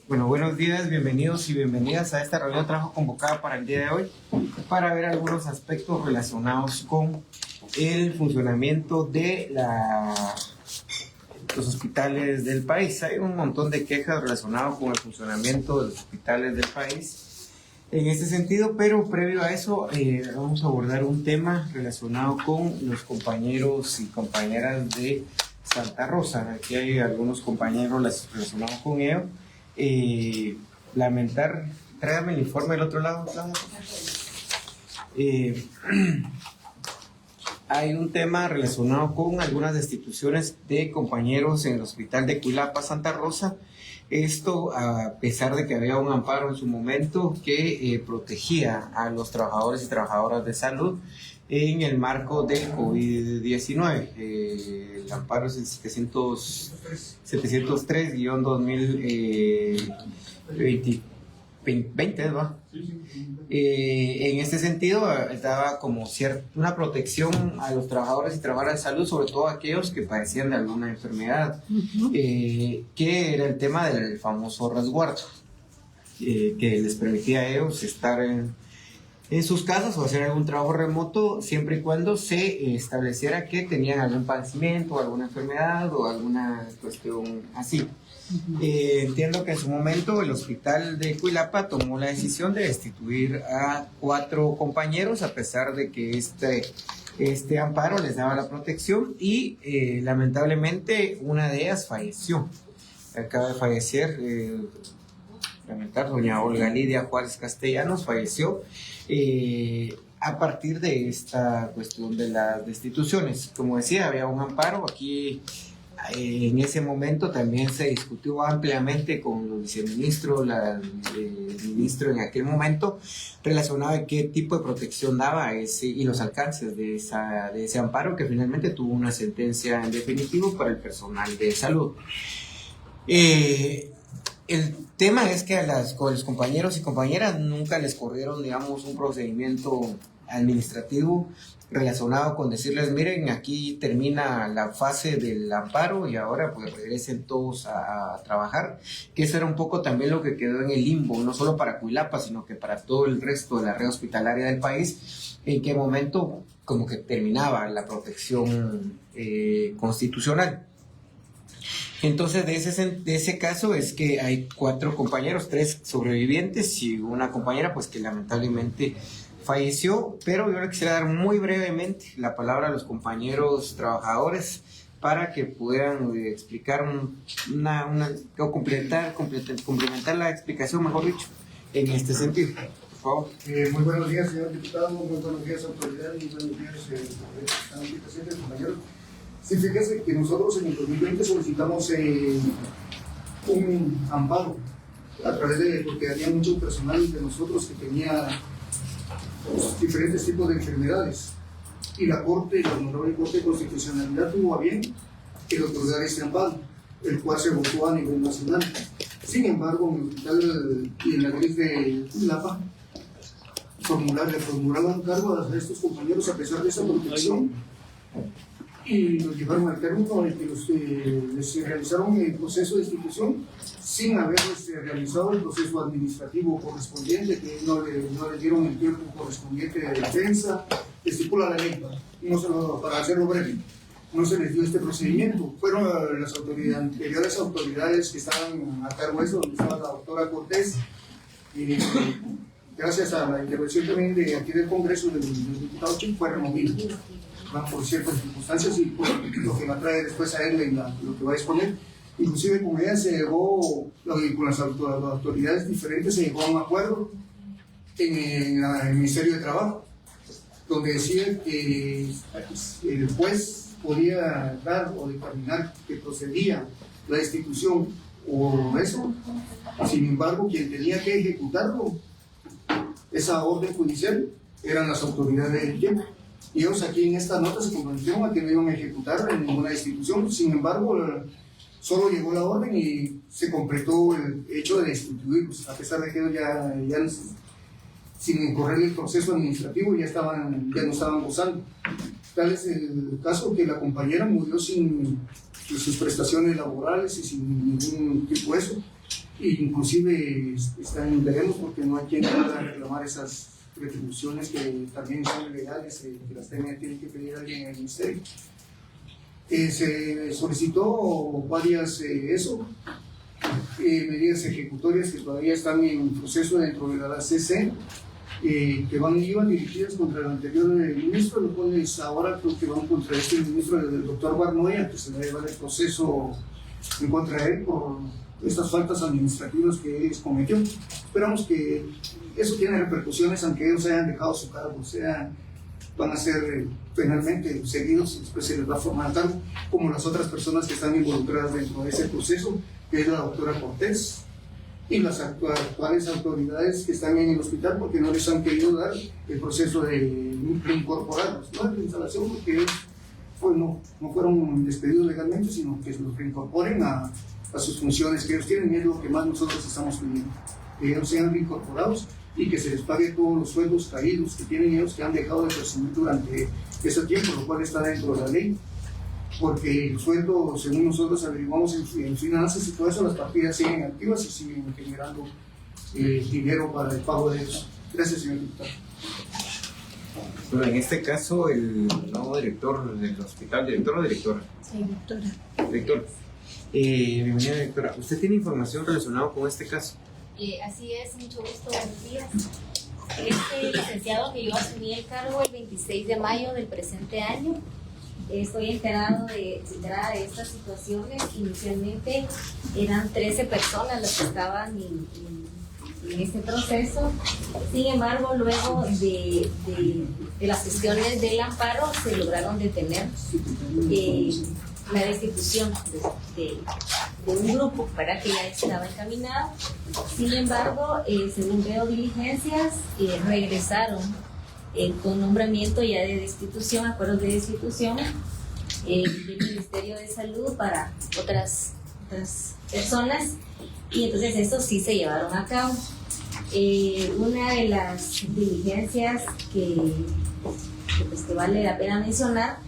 Bueno, buenos días, bienvenidos y bienvenidas a esta reunión de trabajo convocada para el día de hoy para ver algunos aspectos relacionados con el funcionamiento de los hospitales del país. Hay un montón de quejas relacionadas con el funcionamiento de los hospitales del país en este sentido, pero previo a eso vamos a abordar un tema relacionado con los compañeros y compañeras de Santa Rosa. Aquí hay algunos compañeros relacionados con ello. Lamentar, tráigame el informe del otro lado. Hay un tema relacionado con algunas destituciones de compañeros en el hospital de Cuilapa, Santa Rosa. Esto a pesar de que había un amparo en su momento que protegía a los trabajadores y trabajadoras de salud en el marco del COVID-19. El amparo es el 703-2020, ¿va? En este sentido, daba como una protección a los trabajadores y trabajadoras de salud, sobre todo aquellos que padecían de alguna enfermedad, que era el tema del famoso resguardo, que les permitía a ellos estar en sus casas o hacer algún trabajo remoto siempre y cuando se estableciera que tenían algún padecimiento, alguna enfermedad o alguna cuestión así. Entiendo que en su momento el hospital de Cuilapa tomó la decisión de destituir a 4 compañeros a pesar de que este amparo les daba la protección y lamentablemente una de ellas falleció. Acaba de fallecer, lamentar, doña Olga Lidia Juárez Castellanos falleció a partir de esta cuestión de las destituciones. Como decía, había un amparo aquí. En ese momento también se discutió ampliamente con los viceministros, el ministro en aquel momento, relacionado a qué tipo de protección daba y los alcances de ese amparo, que finalmente tuvo una sentencia en definitivo para el personal de salud. El tema es que con los compañeros y compañeras nunca les corrieron, digamos, un procedimiento administrativo relacionado con decirles, miren, aquí termina la fase del amparo y ahora pues regresen todos a trabajar, que eso era un poco también lo que quedó en el limbo, no solo para Cuilapa, sino que para todo el resto de la red hospitalaria del país, en qué momento como que terminaba la protección constitucional. Entonces, de ese caso es que hay 4 compañeros, 3 sobrevivientes y una compañera pues que lamentablemente falleció, pero yo le quisiera dar muy brevemente la palabra a los compañeros trabajadores para que puedan explicar o complementar la explicación, mejor dicho, en este sentido. Por favor. Muy buenos días, señor diputado, muy buenos días, autoridad, y buenos días, compañeros. Sí, fíjese que nosotros en el 2020 solicitamos un amparo a través porque había mucho personal de nosotros que tenía diferentes tipos de enfermedades, y la Honorable Corte de Constitucionalidad tuvo a bien el otorgar este amparo, el cual se votó a nivel nacional. Sin embargo, en el hospital y en la ley de Cuilapa le formulaban cargo a estos compañeros a pesar de esa protección, y los llevaron al término de que les realizaron el proceso de destitución sin haber realizado el proceso administrativo correspondiente, que no les dieron el tiempo correspondiente de defensa, que estipula la ley, para hacerlo breve. No se les dio este procedimiento. Fueron las anteriores autoridades que estaban a cargo de eso, donde estaba la doctora Cortés, y gracias a la intervención también de aquí del Congreso del diputado Chico, fue removido por ciertas circunstancias, y por lo que me trae después a él en lo que va a exponer. Inclusive con ella se llegó, con las autoridades diferentes, se llegó a un acuerdo en el Ministerio de Trabajo, donde decía que el juez podía dar o determinar que procedía la destitución o eso. Sin embargo, quien tenía que ejecutarlo, esa orden judicial, eran las autoridades del tiempo. Y ellos aquí en esta nota se comprometieron a que no iban a ejecutar en ninguna destitución. Sin embargo, solo llegó la orden y se completó el hecho de destituirlos, a pesar de que ellos ya sin correr el proceso administrativo ya no estaban gozando. Tal es el caso que la compañera murió sin sus prestaciones laborales y sin ningún tipo de eso. inclusive veremos porque no hay quien pueda reclamar esas retribuciones que también son legales, que las tiene que pedir alguien en el ministerio. Se solicitó varias medidas ejecutorias que todavía están en proceso dentro de la CC, que iban dirigidas contra el anterior ministro, lo cual ahora creo que van contra este ministro, el doctor Barnoya, que se le va a llevar el proceso en contra de él por estas faltas administrativas que cometió. Esperamos que eso tiene repercusiones, aunque ellos hayan dejado su cargo, o sea, van a ser penalmente seguidos y después se les va a formar cargo, como las otras personas que están involucradas dentro de ese proceso, que es la doctora Cortés y las actuales autoridades que están en el hospital porque no les han querido dar el proceso de reincorporarlos, no de instalación, porque pues no fueron despedidos legalmente, sino que los reincorporen a sus funciones que ellos tienen, y es lo que más nosotros estamos pidiendo, que ellos sean reincorporados y que se les pague todos los sueldos caídos que tienen ellos, que han dejado de percibir durante ese tiempo, lo cual está dentro de la ley, porque el sueldo, según nosotros averiguamos en finanzas y todo eso, las partidas siguen activas y siguen generando dinero para el pago de ellos. Gracias, señor diputado. Bueno, en este caso, el nuevo director del hospital, ¿director o directora? Sí, directora. Director. Bienvenida, directora. ¿Usted tiene información relacionada con este caso? Así es, mucho gusto, buenos días. Licenciado, que yo asumí el cargo el 26 de mayo del presente año. Estoy enterada de estas situaciones. Inicialmente eran 13 personas las que estaban en este proceso. Sin embargo, luego de las sesiones del amparo se lograron detener la destitución de un grupo para que ya estaba encaminado. Sin embargo, según veo diligencias, regresaron con nombramiento ya de destitución, acuerdos de destitución del Ministerio de Salud para otras personas, y entonces estos sí se llevaron a cabo. Una de las diligencias que vale la pena mencionar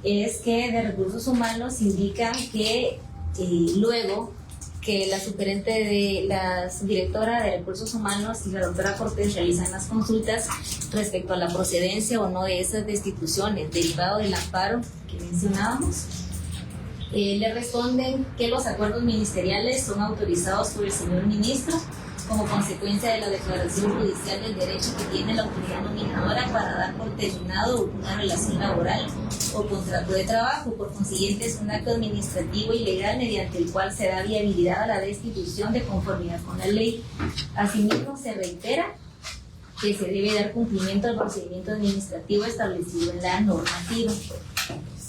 es que de Recursos Humanos indican que luego que la directora de Recursos Humanos y la doctora Cortés realizan las consultas respecto a la procedencia o no de esas destituciones derivado del amparo que mencionábamos, le responden que los acuerdos ministeriales son autorizados por el señor ministro como consecuencia de la declaración judicial del derecho que tiene la autoridad nominadora para dar por terminado una relación laboral o contrato de trabajo. Por consiguiente, es un acto administrativo y legal mediante el cual se da viabilidad a la destitución de conformidad con la ley. Asimismo, se reitera que se debe dar cumplimiento al procedimiento administrativo establecido en la normativa.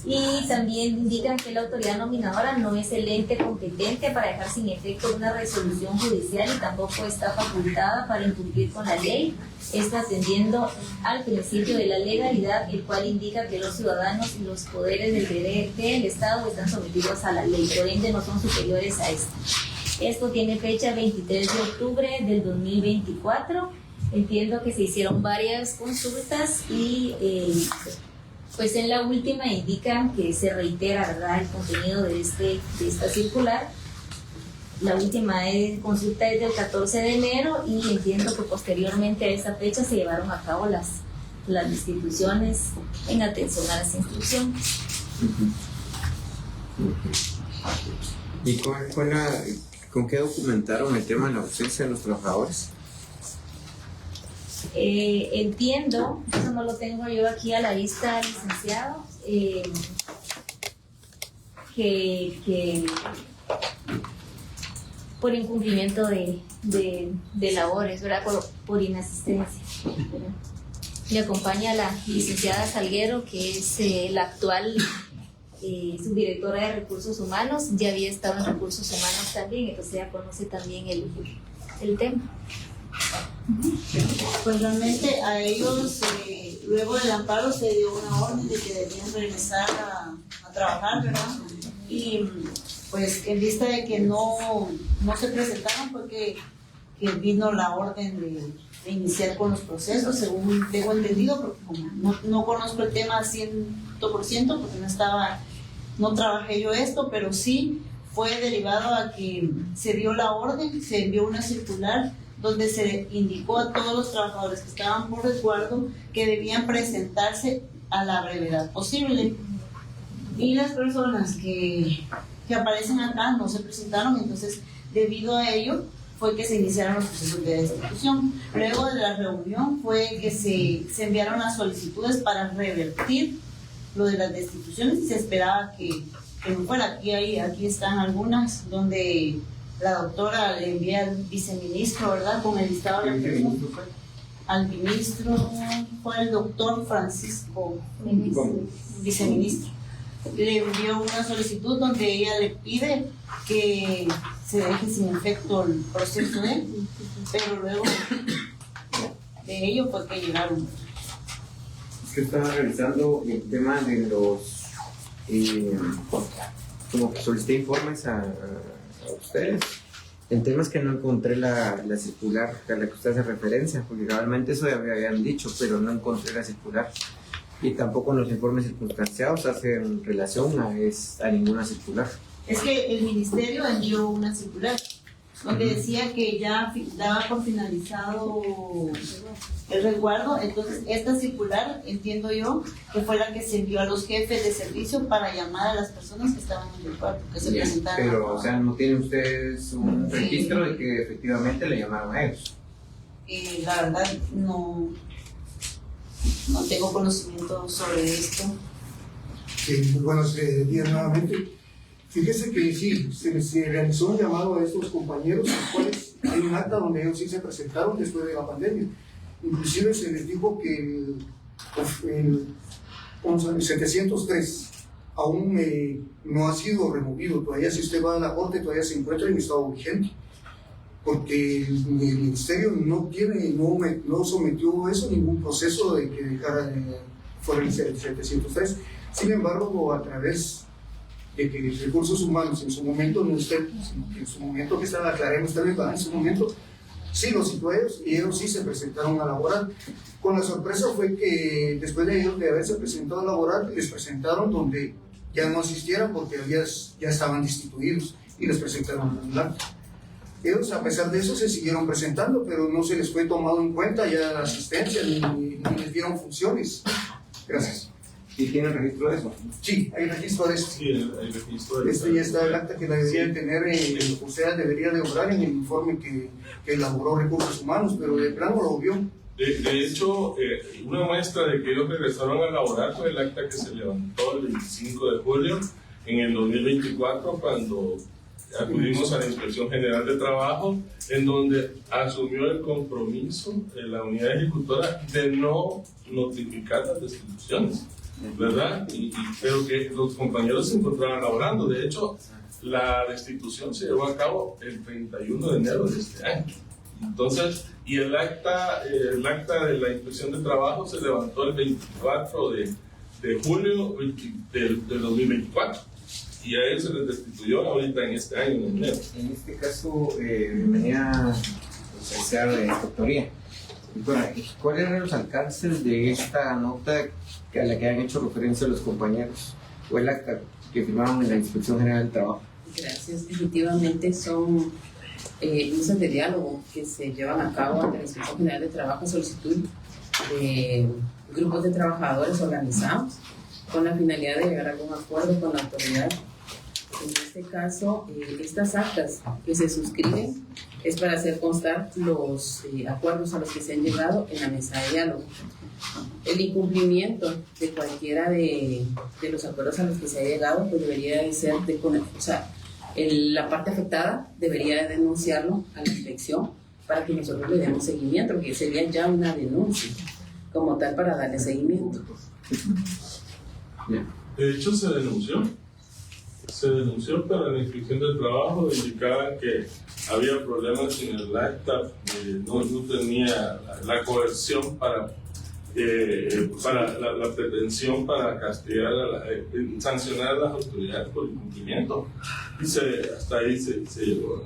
Y también indican que la autoridad nominadora no es el ente competente para dejar sin efecto una resolución judicial y tampoco está facultada para incumplir con la ley, está atendiendo al principio de la legalidad, el cual indica que los ciudadanos y los poderes del Estado están sometidos a la ley, por ende no son superiores a esta. Esto tiene fecha 23 de octubre del 2024. Entiendo que se hicieron varias consultas y pues en la última indican que se reitera, ¿verdad?, el contenido de esta circular. La última consulta es del 14 de enero y entiendo que posteriormente a esa fecha se llevaron a cabo las destituciones en atención a las instrucciones. ¿Y con qué documentaron el tema de la ausencia de los trabajadores? Entiendo, eso no lo tengo yo aquí a la vista, licenciado, que por incumplimiento de labores, ¿verdad?, por inasistencia. Me acompaña la licenciada Salguero, que es la actual subdirectora de Recursos Humanos, ya había estado en Recursos Humanos también, entonces ya conoce también el tema. Pues realmente a ellos, luego del amparo se dio una orden de que debían regresar a trabajar, ¿verdad? Y pues en vista de que no se presentaron, porque que vino la orden de iniciar con los procesos, según tengo entendido, porque como no conozco el tema al 100%, porque no trabajé yo esto, pero sí fue derivado a que se dio la orden, se envió una circular donde se indicó a todos los trabajadores que estaban por resguardo que debían presentarse a la brevedad posible. Y las personas que aparecen acá no se presentaron, entonces debido a ello fue que se iniciaron los procesos de destitución. Luego de la reunión fue que se enviaron las solicitudes para revertir lo de las destituciones y se esperaba que no fuera. Aquí están algunas donde la doctora le envía al viceministro, ¿verdad? Con el listado de la persona. Al ministro fue el doctor Francisco, viceministro. Le envió una solicitud donde ella le pide que se deje sin efecto el proceso de él, pero luego de ello fue que llegaron. Es que estaba revisando el tema de los como que solicité informes a ustedes. El tema es que no encontré la circular a la que usted hace referencia, porque realmente eso ya me habían dicho, pero no encontré la circular. Y tampoco los informes circunstanciados hacen relación a ninguna circular. Es que el ministerio envió una circular donde decía que ya daba por finalizado el resguardo. Entonces esta circular, entiendo yo, que fue la que se envió a los jefes de servicio para llamar a las personas que estaban en el resguardo, que se presentaran. Pero, o sea, ¿no tienen ustedes un registro de que efectivamente le llamaron a ellos? La verdad, no tengo conocimiento sobre esto. Buenos días nuevamente. Fíjese que sí, se realizó un llamado a estos compañeros, los cuales hay un acta donde ellos sí se presentaron después de la pandemia. Inclusive se les dijo que el 703 aún no ha sido removido. Todavía, si usted va a la corte, todavía se encuentra en estado vigente, porque el ministerio no sometió eso a ningún proceso de que dejara fuera el 703. Sin embargo, a través de que Recursos Humanos en su momento, no usted, en su momento que estaba, aclaremos también, en su momento sí los citó a ellos y ellos sí se presentaron a laborar. Con la sorpresa fue que después de ellos de haberse presentado a laborar, les presentaron donde ya no asistieran porque ya estaban destituidos y les presentaron un acta. Ellos, a pesar de eso, se siguieron presentando, pero no se les fue tomado en cuenta ya la asistencia ni les dieron funciones. Gracias. ¿Y tienen registro de eso? Sí, hay registro de eso. Sí, hay registro de eso. Ya está el acta que la deberían tener, o sea, debería de obrar en el informe que elaboró Recursos Humanos, pero de plano lo vio. De hecho, una muestra de que ellos regresaron a laborar fue el acta que se levantó el 25 de julio en el 2024, cuando acudimos a la Inspección General de Trabajo, en donde asumió el compromiso de la unidad ejecutora de no notificar las destituciones, ¿verdad? Pero que los compañeros se encontraban laborando. De hecho, la destitución se llevó a cabo el 31 de enero de este año. Entonces, y el acta de la Inspección de Trabajo se levantó el 24 de julio del 2024. Y a ellos se les destituyó ahorita en este año, en enero. En este caso, venía licenciada de doctoría. ¿Cuáles eran los alcances de esta nota a la que han hecho referencia los compañeros? ¿O el acta que firmaron en la Inspección General del Trabajo? Gracias. Efectivamente son mesas de diálogo que se llevan a cabo ante la Inspección General de Trabajo a solicitud de grupos de trabajadores organizados con la finalidad de llegar a algún acuerdo con la autoridad. En este caso, estas actas que se suscriben es para hacer constar los acuerdos a los que se han llegado en la mesa de diálogo. El incumplimiento de cualquiera de los acuerdos a los que se ha llegado pues debería de ser la parte afectada debería de denunciarlo a la inspección para que nosotros le demos seguimiento, porque sería ya una denuncia como tal para darle seguimiento. De hecho, se denunció, pero la Inspección del Trabajo indicaba que había problemas en el acta, no tenía la coerción para la pretensión para castigar, sancionar a las autoridades por incumplimiento. Y hasta ahí se llegó.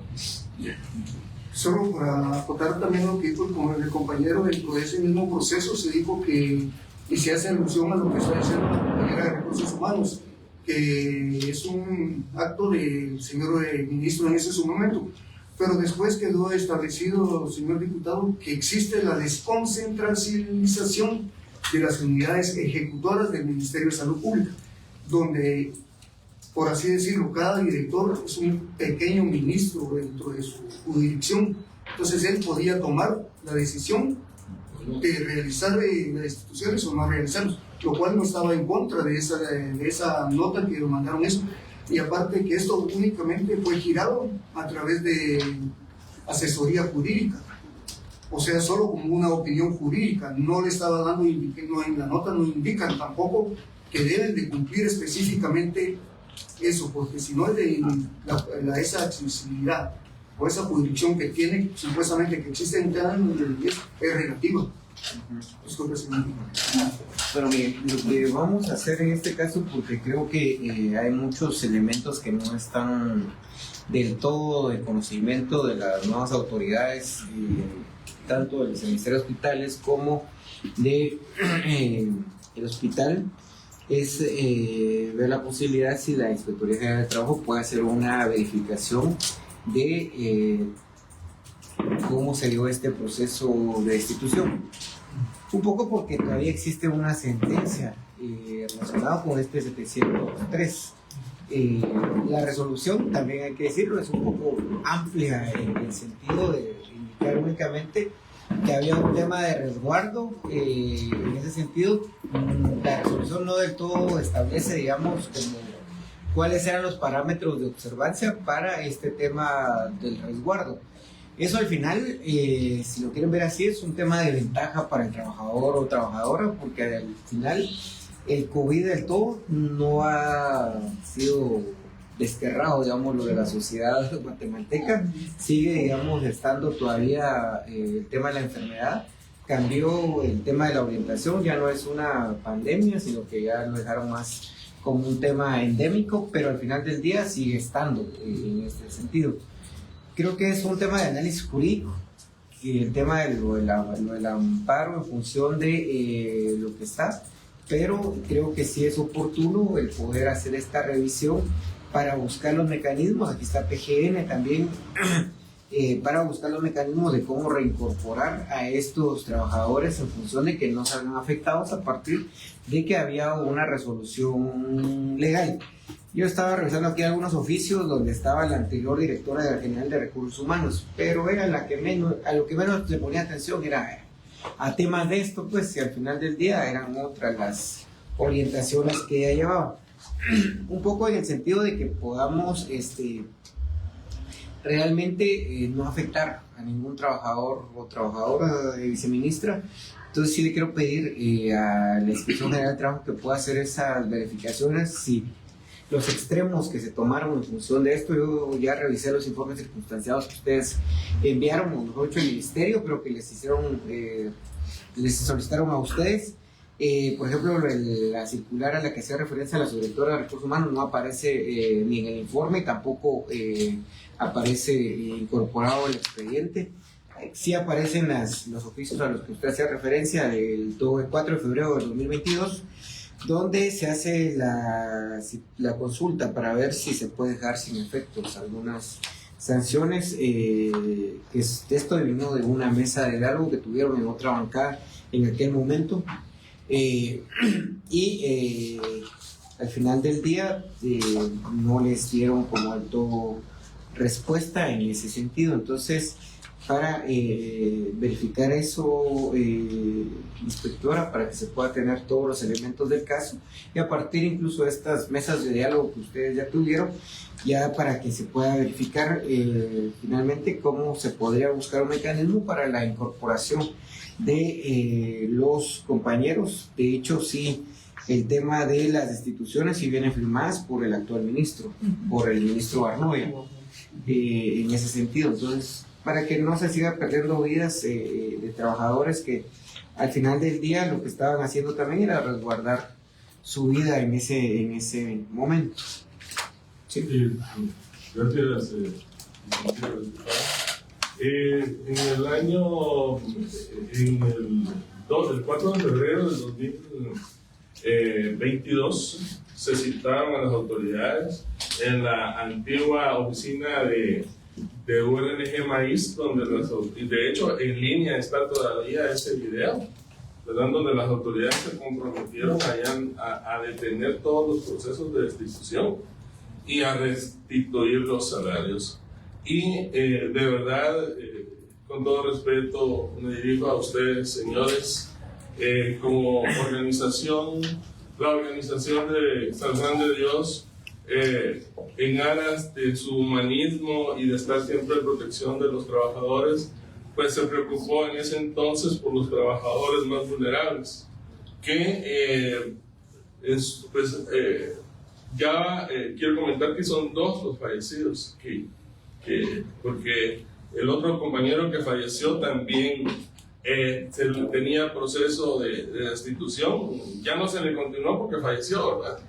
Solo para acotar también lo que dijo el compañero, dentro de ese mismo proceso se dijo que, y se hace alusión a lo que está diciendo la compañera de Recursos Humanos, que es un acto del señor ministro en ese su momento, pero después quedó establecido, señor diputado, que existe la desconcentralización de las unidades ejecutoras del Ministerio de Salud Pública, donde, por así decirlo, cada director es un pequeño ministro dentro de su jurisdicción. Entonces él podía tomar la decisión de realizar las instituciones o no realizarlos, lo cual no estaba en contra de esa nota que lo mandaron eso. Y aparte que esto únicamente fue girado a través de asesoría jurídica, o sea, solo como una opinión jurídica, no le estaba dando, no, en la nota no indican tampoco que deben de cumplir específicamente eso, porque si no es de esa accesibilidad o esa jurisdicción que tiene supuestamente que existe en cada uno de los 10 es relativa. Disculpe, señor. Pero mire, lo que vamos a hacer en este caso, porque creo que hay muchos elementos que no están del todo de conocimiento de las nuevas autoridades, tanto del Ministerio de Hospitales como del hospital, es ver la posibilidad si la Inspectoría General de Trabajo puede hacer una verificación de cómo se dio este proceso de destitución. Un poco porque todavía existe una sentencia relacionada con este 703. La resolución, también hay que decirlo, es un poco amplia en el sentido de indicar únicamente que había un tema de resguardo. En ese sentido, la resolución no del todo establece, digamos, como cuáles eran los parámetros de observancia para este tema del resguardo. Eso al final, si lo quieren ver así, es un tema de ventaja para el trabajador o trabajadora, porque al final el COVID del todo no ha sido desterrado, digamos, lo de la sociedad guatemalteca. Sigue, digamos, estando todavía el tema de la enfermedad. Cambió el tema de la orientación, ya no es una pandemia, sino que ya lo dejaron más como un tema endémico, pero al final del día sigue estando en este sentido. Creo que es un tema de análisis jurídico, y el tema de lo del amparo en función de lo que está, pero creo que sí es oportuno el poder hacer esta revisión para buscar los mecanismos. Aquí está PGN también, para buscar los mecanismos de cómo reincorporar a estos trabajadores en función de que no salgan afectados a partir de que había una resolución legal. Yo estaba revisando aquí algunos oficios donde estaba la anterior directora general de Recursos Humanos, pero era a lo que menos le ponía atención era a temas de esto, pues, y al final del día eran otras las orientaciones que ella llevaba. Un poco en el sentido de que podamos realmente no afectar a ningún trabajador o trabajadora, viceministra. Entonces sí le quiero pedir a la Inspección General de Trabajo que pueda hacer esas verificaciones, si los extremos que se tomaron en función de esto. Yo ya revisé los informes circunstanciados que ustedes enviaron, o mejor dicho, al ministerio, pero que les solicitaron a ustedes. Por ejemplo, la circular a la que hacía referencia a la subdirectora de Recursos Humanos no aparece ni en el informe, tampoco aparece incorporado el expediente. Sí aparecen los oficios a los que usted hacía referencia del 4 de febrero de 2022, donde se hace la consulta para ver si se puede dejar sin efectos algunas sanciones, que esto vino de una mesa de diálogo que tuvieron en otra bancada en aquel momento, y al final del día no les dieron como alto respuesta en ese sentido. Entonces, para verificar eso, inspectora, para que se pueda tener todos los elementos del caso, y a partir incluso de estas mesas de diálogo que ustedes ya tuvieron, ya para que se pueda verificar finalmente cómo se podría buscar un mecanismo para la incorporación de los compañeros. De hecho, sí, el tema de las destituciones sí vienen firmadas por el actual ministro, por el ministro Arnoya, en ese sentido. Entonces, para que no se siga perdiendo vidas de trabajadores que al final del día lo que estaban haciendo también era resguardar su vida en ese momento. Sí. Gracias. En el 4 de febrero del 2022 se citaron a las autoridades en la antigua oficina de URNG Maíz, donde de hecho en línea está todavía ese video, ¿verdad? Donde las autoridades se comprometieron a detener todos los procesos de destitución y a restituir los salarios. Y de verdad, con todo respeto, me dirijo a ustedes, señores, como organización, la organización de San Juan de Dios, en aras de su humanismo y de estar siempre en protección de los trabajadores, pues se preocupó en ese entonces por los trabajadores más vulnerables, que quiero comentar que son 2 los fallecidos, porque el otro compañero que falleció también tenía proceso de destitución, ya no se le continuó porque falleció, ¿verdad?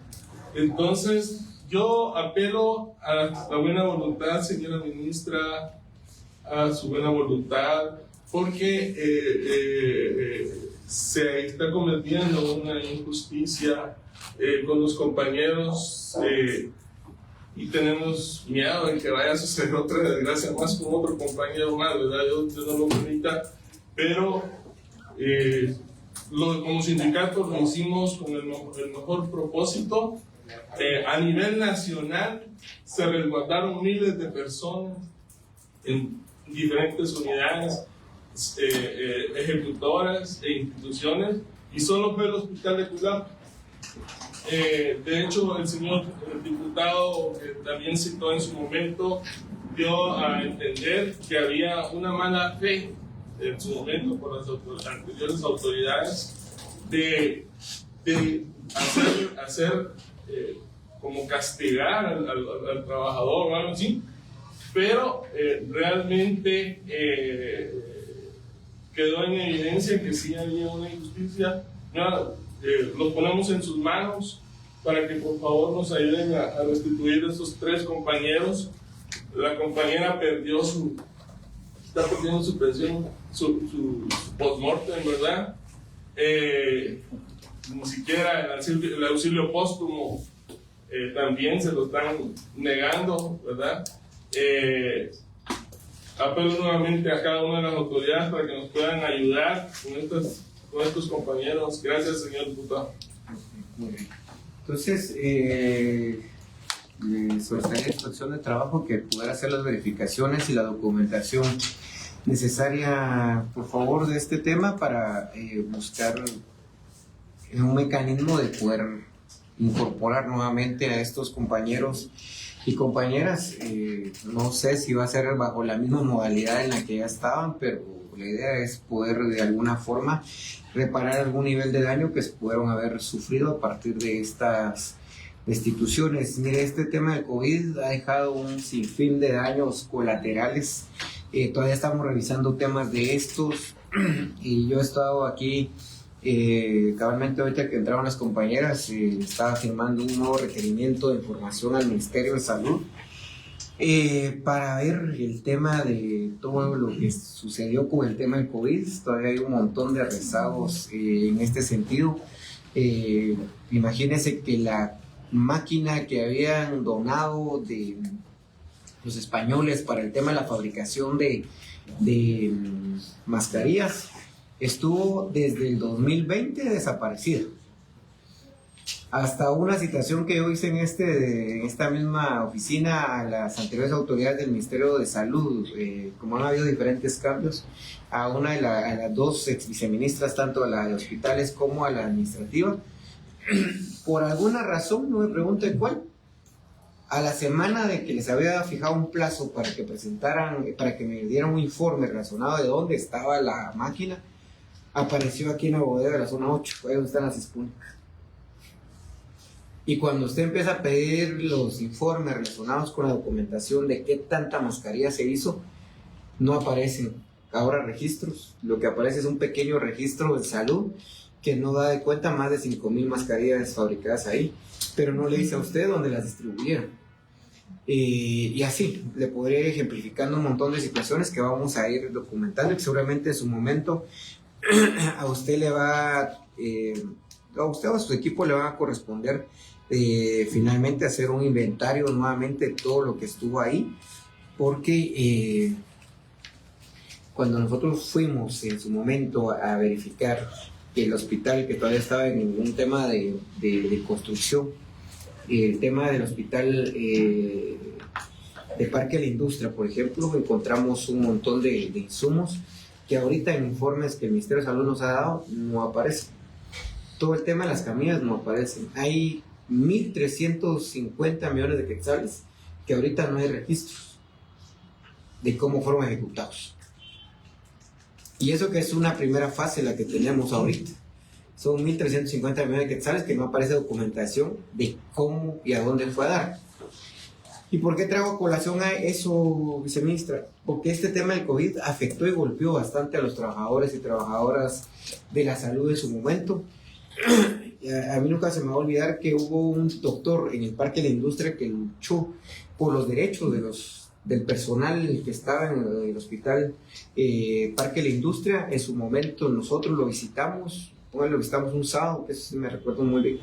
Entonces, yo apelo a la buena voluntad, señora ministra, a su buena voluntad, porque se está cometiendo una injusticia con los compañeros y tenemos miedo de que vaya a suceder otra desgracia más con otro compañero más, ¿verdad? Yo no lo permita, pero como sindicato lo hicimos con el mejor propósito. A nivel nacional se resguardaron miles de personas en diferentes unidades ejecutoras e instituciones, y solo fue el hospital de Culapa. De hecho, el señor diputado, que también citó en su momento, dio a entender que había una mala fe en su momento por las anteriores autoridades de hacer como castigar al trabajador o algo así, pero realmente quedó en evidencia que sí había una injusticia. Los ponemos en sus manos para que por favor nos ayuden a restituir a esos 3 compañeros. La compañera está perdiendo su pensión, su post-mortem, ¿verdad? Ni siquiera el auxilio póstumo también se lo están negando, ¿verdad? Apelo nuevamente a cada una de las autoridades para que nos puedan ayudar con estos compañeros. Gracias, señor diputado. Muy bien. Entonces, solicitaría a la Inspección de Trabajo que pudiera hacer las verificaciones y la documentación necesaria, por favor, de este tema para buscar un mecanismo de poder incorporar nuevamente a estos compañeros y compañeras. No sé si va a ser bajo la misma modalidad en la que ya estaban, pero la idea es poder de alguna forma reparar algún nivel de daño que se pudieron haber sufrido a partir de estas destituciones. Mire, este tema del COVID ha dejado un sinfín de daños colaterales. Todavía estamos revisando temas de estos y yo he estado aquí cabalmente ahorita que entraron las compañeras, estaba firmando un nuevo requerimiento de información al Ministerio de Salud para ver el tema de todo lo que sucedió con el tema del COVID. Todavía hay un montón de rezagos en este sentido. Imagínense que la máquina que habían donado de los españoles para el tema de la fabricación de mascarillas estuvo desde el 2020 desaparecida. Hasta una citación que yo hice en esta misma oficina a las anteriores autoridades del Ministerio de Salud, como han habido diferentes cambios, a las 2 ex viceministras, tanto a la de hospitales como a la administrativa, por alguna razón, no me pregunten cuál, a la semana de que les había fijado un plazo para que me dieran un informe relacionado de dónde estaba la máquina, apareció aquí en la bodega de la zona 8, ahí donde están las espúnicas. Y cuando usted empieza a pedir los informes relacionados con la documentación de qué tanta mascarilla se hizo, no aparecen ahora registros. Lo que aparece es un pequeño registro de salud que no da de cuenta más de 5,000 mascarillas fabricadas ahí, pero no le dice a usted dónde las distribuyeron. Y así, le podré ir ejemplificando un montón de situaciones que vamos a ir documentando y que seguramente en su momento a usted le va a usted o a su equipo le va a corresponder finalmente hacer un inventario nuevamente de todo lo que estuvo ahí, porque cuando nosotros fuimos en su momento a verificar que el hospital, que todavía estaba en un tema de construcción, el tema del hospital de Parque de la Industria, por ejemplo, encontramos un montón de insumos que ahorita en informes que el Ministerio de Salud nos ha dado no aparecen. Todo el tema de las camillas no aparecen. Hay 1.350 millones de quetzales que ahorita no hay registros de cómo fueron ejecutados. Y eso que es una primera fase la que tenemos ahorita. Son 1.350 millones de quetzales que no aparece documentación de cómo y a dónde fue a dar. ¿Y por qué traigo a colación a eso, viceministra? Porque este tema del COVID afectó y golpeó bastante a los trabajadores y trabajadoras de la salud en su momento. A mí nunca se me va a olvidar que hubo un doctor en el Parque de la Industria que luchó por los derechos del personal que estaba en el hospital Parque de la Industria. En su momento nosotros lo visitamos un sábado, que eso sí me recuerdo muy bien,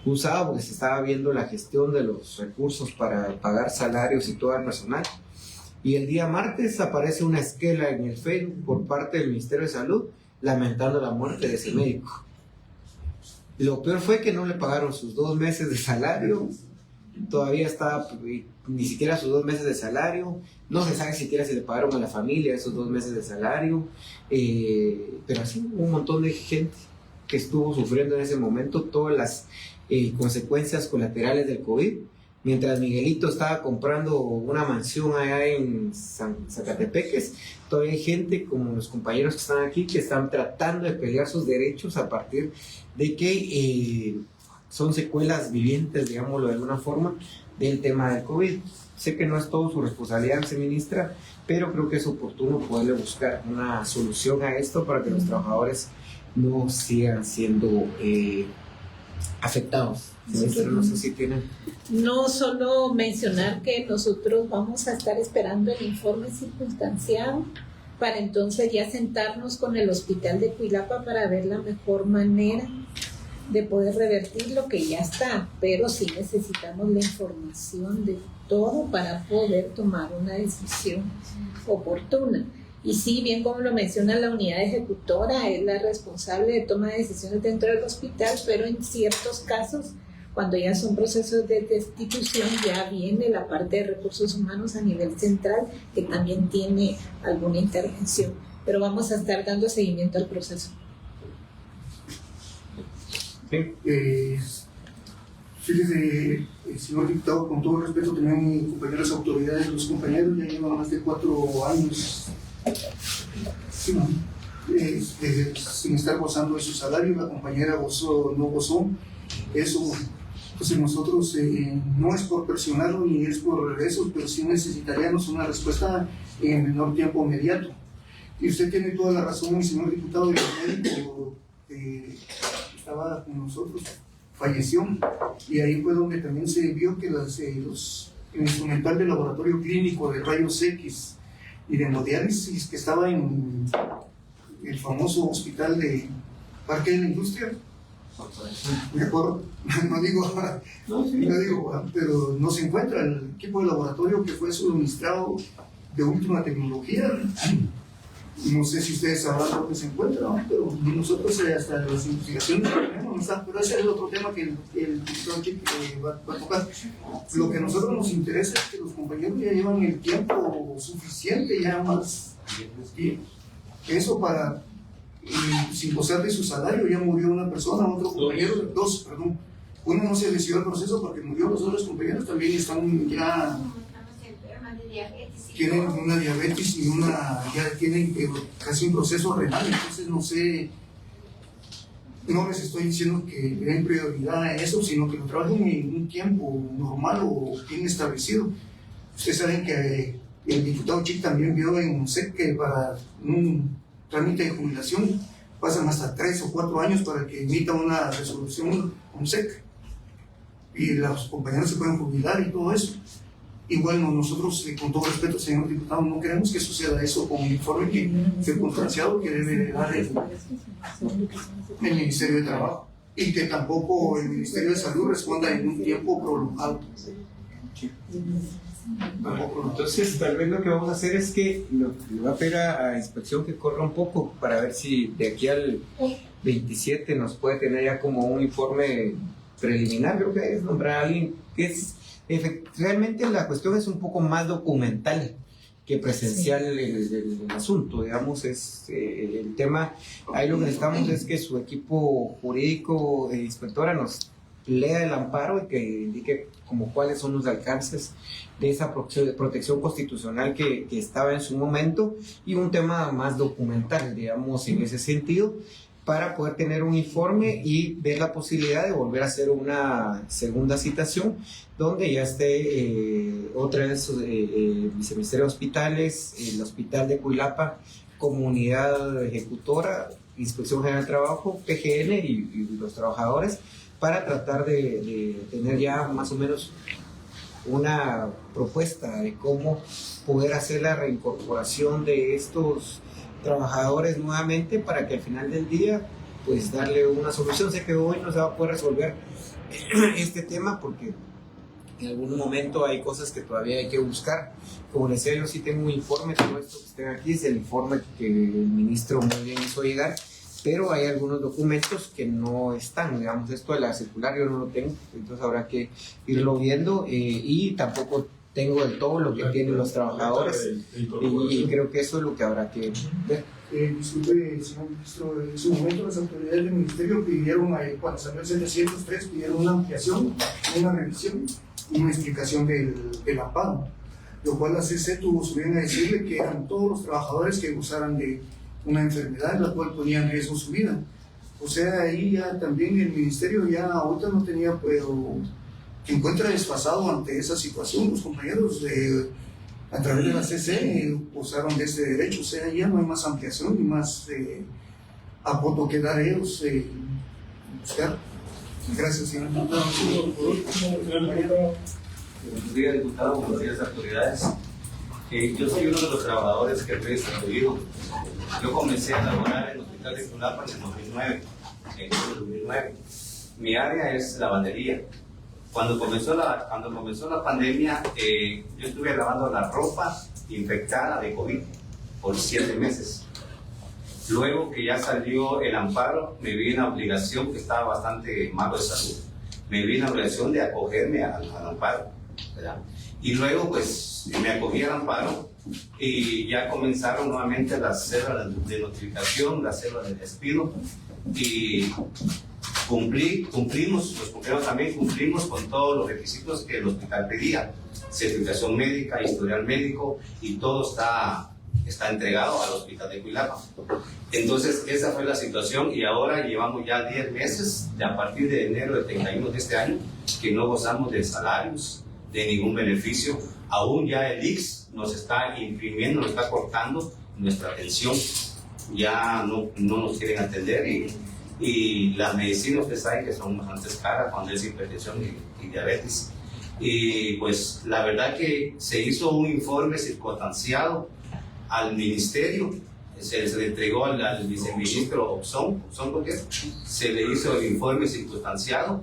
un sábado porque se estaba viendo la gestión de los recursos para pagar salarios y todo el personal. Y el día martes aparece una esquela en el Facebook por parte del Ministerio de Salud lamentando la muerte de ese médico. Lo peor fue que no le pagaron sus 2 meses de salario, todavía está ni siquiera sus 2 meses de salario, no se sabe siquiera si le pagaron a la familia esos 2 meses de salario, pero así un montón de gente que estuvo sufriendo en ese momento todas las consecuencias colaterales del COVID. Mientras Miguelito estaba comprando una mansión allá en Zacatepeques, todavía hay gente como los compañeros que están aquí que están tratando de pelear sus derechos a partir de que son secuelas vivientes, digámoslo de alguna forma, del tema del COVID. Sé que no es todo su responsabilidad, viceministra, pero creo que es oportuno poderle buscar una solución a esto para que los trabajadores no sigan siendo afectados. No sé si tienen. No solo mencionar que nosotros vamos a estar esperando el informe circunstanciado para entonces ya sentarnos con el hospital de Cuilapa para ver la mejor manera de poder revertir lo que ya está, pero sí necesitamos la información de todo para poder tomar una decisión oportuna. Y sí, bien como lo menciona la unidad ejecutora, es la responsable de toma de decisiones dentro del hospital, pero en ciertos casos, cuando ya son procesos de destitución, ya viene la parte de recursos humanos a nivel central, que también tiene alguna intervención. Pero vamos a estar dando seguimiento al proceso. Fíjese, señor diputado, con todo respeto, tenían compañeras autoridades, los compañeros ya llevan más de 4 años sin estar gozando de su salario. La compañera gozó, no gozó. Eso, pues nosotros no es por presionarlo ni es por eso, pero sí necesitaríamos una respuesta en el menor tiempo inmediato. Y usted tiene toda la razón, señor diputado, el médico estaba con nosotros falleció, y ahí fue donde también se vio que el instrumental del laboratorio clínico de rayos X y de hemodiálisis que estaba en el famoso hospital de Parque de la Industria, mejor no digo, pero no se encuentra el equipo de laboratorio que fue suministrado de última tecnología. No sé si ustedes sabrán dónde se encuentra, ¿no? Pero nosotros hasta las investigaciones que tenemos no está, pero ese es otro tema que el doctor Chic va a tocar. Lo que a nosotros nos interesa es que los compañeros ya llevan el tiempo suficiente, ya más que eso para, sin gozar de su salario. Ya murió una persona, otro compañero, perdón. Uno no se decidió el proceso porque murió, los otros compañeros también están ya... tienen una diabetes y ya tienen casi un proceso renal, entonces no sé, no les estoy diciendo que den prioridad a eso, sino que lo trabajen en un tiempo normal o bien establecido. Ustedes saben que el diputado Chic también vio en UNSEC que para un trámite de jubilación pasan hasta 3 o 4 años para que emita una resolución UNSEC y los compañeros se pueden jubilar y todo eso. Y bueno, nosotros, con todo respeto, señor diputado, no queremos que suceda eso con el informe circunstanciado que debe dar el Ministerio de Trabajo. y que tampoco el Ministerio de Salud responda en un tiempo prolongado. Entonces, tal vez lo que vamos a hacer es que le va a pedir a inspección que corra un poco para ver si de aquí al 27 nos puede tener ya como un informe preliminar. Creo que es nombrar a alguien que es realmente la cuestión es un poco más documental que presencial el asunto, digamos, es el tema. Ahí lo que necesitamos es que su equipo jurídico de inspectora nos lea el amparo y que indique como cuáles son los alcances de esa protección constitucional que estaba en su momento, y un tema más documental, digamos, en ese sentido, para poder tener un informe y ver la posibilidad de volver a hacer una segunda citación donde ya esté otra vez Viceministerio de Hospitales, el Hospital de Cuilapa, Comunidad Ejecutora, Inspección General del Trabajo, PGN y los trabajadores, para tratar de tener ya más o menos una propuesta de cómo poder hacer la reincorporación de estos trabajadores nuevamente, para que al final del día pues darle una solución. Sé que hoy no se va a poder resolver este tema porque en algún momento hay cosas que todavía hay que buscar. Como les decía, yo sí tengo un informe, todo esto que estén aquí es el informe que el ministro muy bien hizo llegar, pero hay algunos documentos que no están, digamos, esto de la circular yo no lo tengo, entonces habrá que irlo viendo, y tampoco tengo del todo lo que tienen los trabajadores, y creo que eso es lo que habrá que ver. Disculpe, señor ministro, en su momento las autoridades del ministerio pidieron, cuando salió el 703, pidieron una ampliación, una revisión y una explicación del amparo, lo cual la CC tuvo su bien a decirle que eran todos los trabajadores que gozaran de una enfermedad en la cual ponían en riesgo su vida. O sea, ahí ya también el ministerio ya ahorita no tenía, pero se encuentra desfasado ante esa situación. Los compañeros a través de la CC gozaron de ese derecho, o sea, ya no hay más ampliación ni más apoyo que dar ellos buscar. Gracias, señor diputado. Buenos días, diputado. Buenos días, autoridades. Yo soy uno de los trabajadores que fue destituido. Yo comencé a laborar en el Hospital de Cuilapa en el 2009. Mi área es lavandería. Cuando comenzó la pandemia, yo estuve lavando la ropa infectada de COVID por 7 meses. Luego que ya salió el amparo, me vi en la obligación, que estaba bastante malo de salud, me vi en la obligación de acogerme al amparo, ¿verdad? Y luego pues me acogí al amparo y ya comenzaron nuevamente las células de notificación, las células de despido, y cumplimos, los compañeros también cumplimos con todos los requisitos que el hospital pedía: certificación médica, historial médico, y todo está entregado al Hospital de Cuilapa. Entonces esa fue la situación, y ahora llevamos ya 10 meses, a partir de enero del 31 de este año, que no gozamos de salarios, de ningún beneficio. Aún ya el IX nos está imprimiendo, nos está cortando nuestra atención, ya no nos quieren atender, y las medicinas, ustedes saben que son bastante caras cuando es hipertensión y diabetes. Y pues la verdad que se hizo un informe circunstanciado al ministerio, se le entregó al viceministro Obson, se le hizo el informe circunstanciado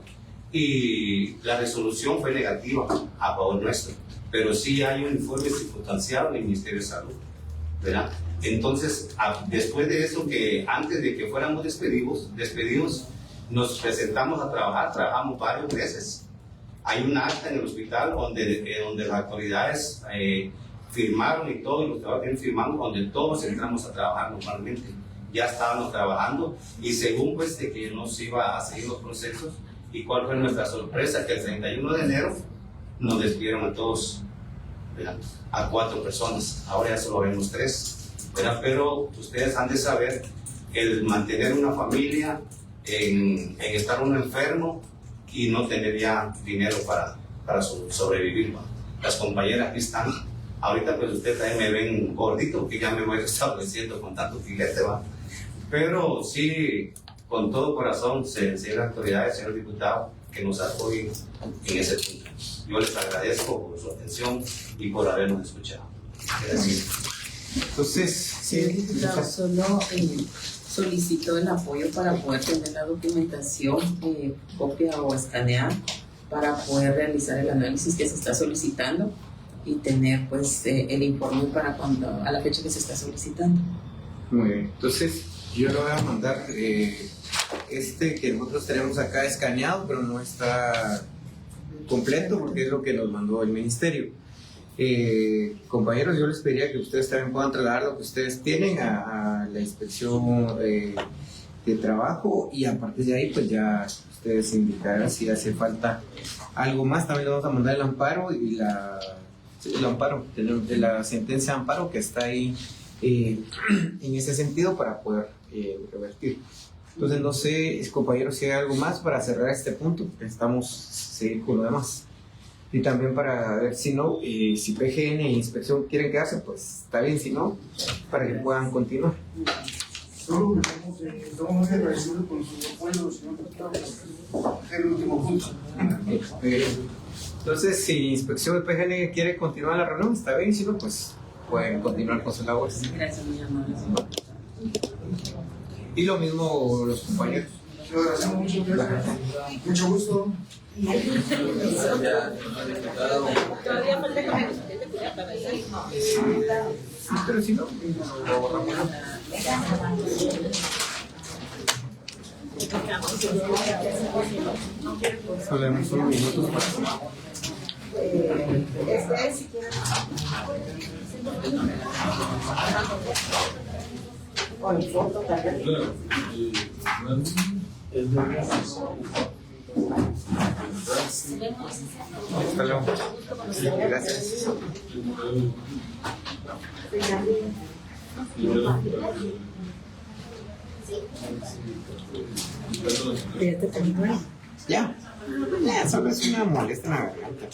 y la resolución fue negativa a favor nuestro, pero sí hay un informe circunstanciado del Ministerio de Salud, ¿verdad? Entonces, después de eso, que antes de que fuéramos despedidos, nos presentamos a trabajar, trabajamos varios meses. Hay un acta en el hospital donde las autoridades firmaron y todos los trabajadores firmamos, donde todos entramos a trabajar normalmente. Ya estábamos trabajando, y según pues de que no se iba a seguir los procesos, y cuál fue nuestra sorpresa, que el 31 de enero nos despidieron a todos, ¿verdad? A 4 personas, ahora ya solo vemos 3. ¿Verdad? Pero ustedes han de saber el mantener una familia, en estar uno enfermo y no tener ya dinero para sobrevivir, ¿no? Las compañeras aquí están, ahorita pues ustedes también me ven gordito, que ya me voy estableciendo con tanto filete, ¿va? Pero sí, con todo corazón, señor autoridades, señor diputado, que nos apoyen en ese punto. Yo les agradezco por su atención y por habernos escuchado. Gracias. Entonces, sí, diputado, solo solicitó el apoyo para poder tener la documentación copia o escaneada para poder realizar el análisis que se está solicitando y tener pues el informe para cuando a la fecha que se está solicitando. Muy bien, entonces yo le voy a mandar que nosotros tenemos acá escaneado, pero no está completo porque es lo que nos mandó el ministerio. Compañeros, yo les pediría que ustedes también puedan trasladar lo que ustedes tienen a la inspección de trabajo, y a partir de ahí pues ya ustedes indicarán si hace falta algo más. También le vamos a mandar el amparo y el amparo de la sentencia de amparo que está ahí en ese sentido para poder revertir. Entonces no sé, compañeros, si hay algo más para cerrar este punto, porque estamos seguir con lo demás. Y también para ver si no, si PGN e inspección quieren quedarse, pues está bien, si no, para que puedan continuar. Solo que estamos muy agradecidos con su apoyo, señor diputado. El último punto. Entonces, si inspección de PGN quiere continuar la reunión, está bien, si no, pues pueden continuar con sus labores. Gracias, muy amable, señor. Y lo mismo los compañeros. Le agradecemos mucho. Mucho gusto. Todavía falta que me guste de Cuiapa, ¿verdad? Sí, pero si no, lo borramos. Solo unos minutos para... Hasta luego. Sí, gracias. Ya. Solo es una molestia en la garganta.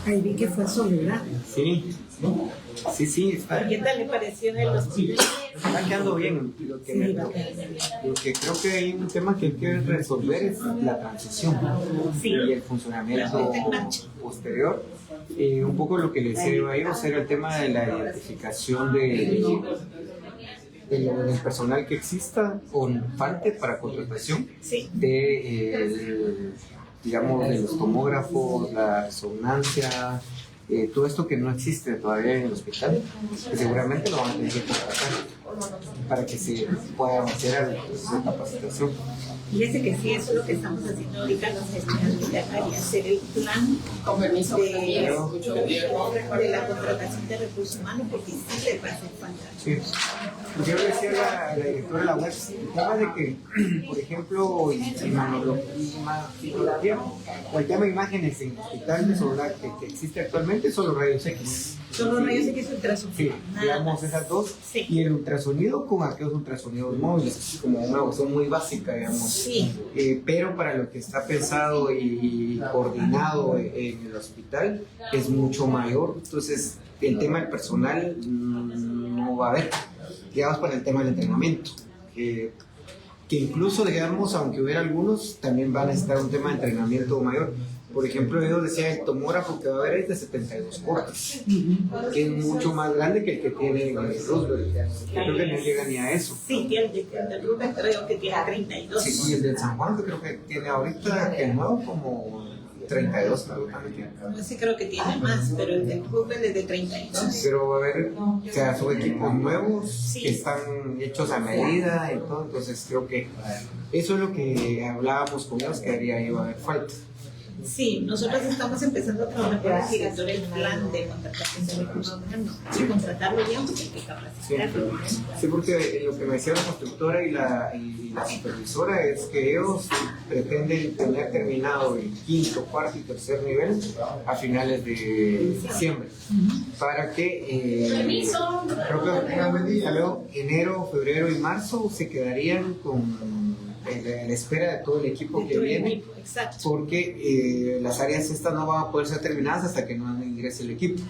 Ahí vi que fue Soledad. Sí, está. ¿Qué tal le pareció en el hospital? Está quedando bien. Lo que creo que hay un tema que hay que resolver es la transición y el funcionamiento posterior. Un poco lo que le decía yo a ellos era el tema de la identificación del personal que exista con parte para contratación de digamos, de los tomógrafos, la resonancia, todo esto que no existe todavía en el hospital, que seguramente lo van a tener que contratar para que se pueda hacer la capacitación. Fíjese que sí, eso es lo que estamos haciendo ahorita los gestiones de acá, y hacer el plan Con permiso, de la contratación de recursos humanos, porque sí le va a hacer falta. Sí. Yo le decía a la directora de la web, el tema de que, por ejemplo, imagenología o el tema de imágenes en hospitales o la que existe actualmente son los rayos X. Son los rayos X ultrasonidos. Sí, digamos esas dos. Sí. Y el ultrasonido con aquellos ultrasonidos móviles, como una opción muy básica, digamos. Sí. Pero para lo que está pensado y coordinado en el hospital es mucho mayor. Entonces, el tema del personal no va a haber. Digamos, para el tema del entrenamiento. Que incluso, digamos, aunque hubiera algunos, también van a necesitar un tema de entrenamiento mayor. Por ejemplo, ellos decían el tomógrafo que va a haber es de 72 cortes, que es mucho más grande que el que tiene Roosevelt. Creo que no llega ni a eso. Sí, tiene el Rubén, creo que tiene 32. Sí, y el de San Juan, que creo que tiene ahorita, que el nuevo, como 32, Sí, creo que tiene más, pero el de Rubén es de 32. Pero va a haber, o sea, son equipos nuevos que están hechos a medida y todo, entonces creo que eso es lo que hablábamos con ellos, que iba a haber falta. Sí, nosotros estamos empezando a trabajar con el director el plan de contratación de recursos humanos. Y contratarlo ya, porque hay que capacitarlo. Sí, porque lo que me decía la constructora y la supervisora es que ellos pretenden tener terminado el quinto, cuarto y tercer nivel a finales de diciembre. Para que creo que enero, febrero y marzo se quedarían con la espera de todo el equipo que viene, porque las áreas estas no van a poder ser terminadas hasta que no ingrese el equipo.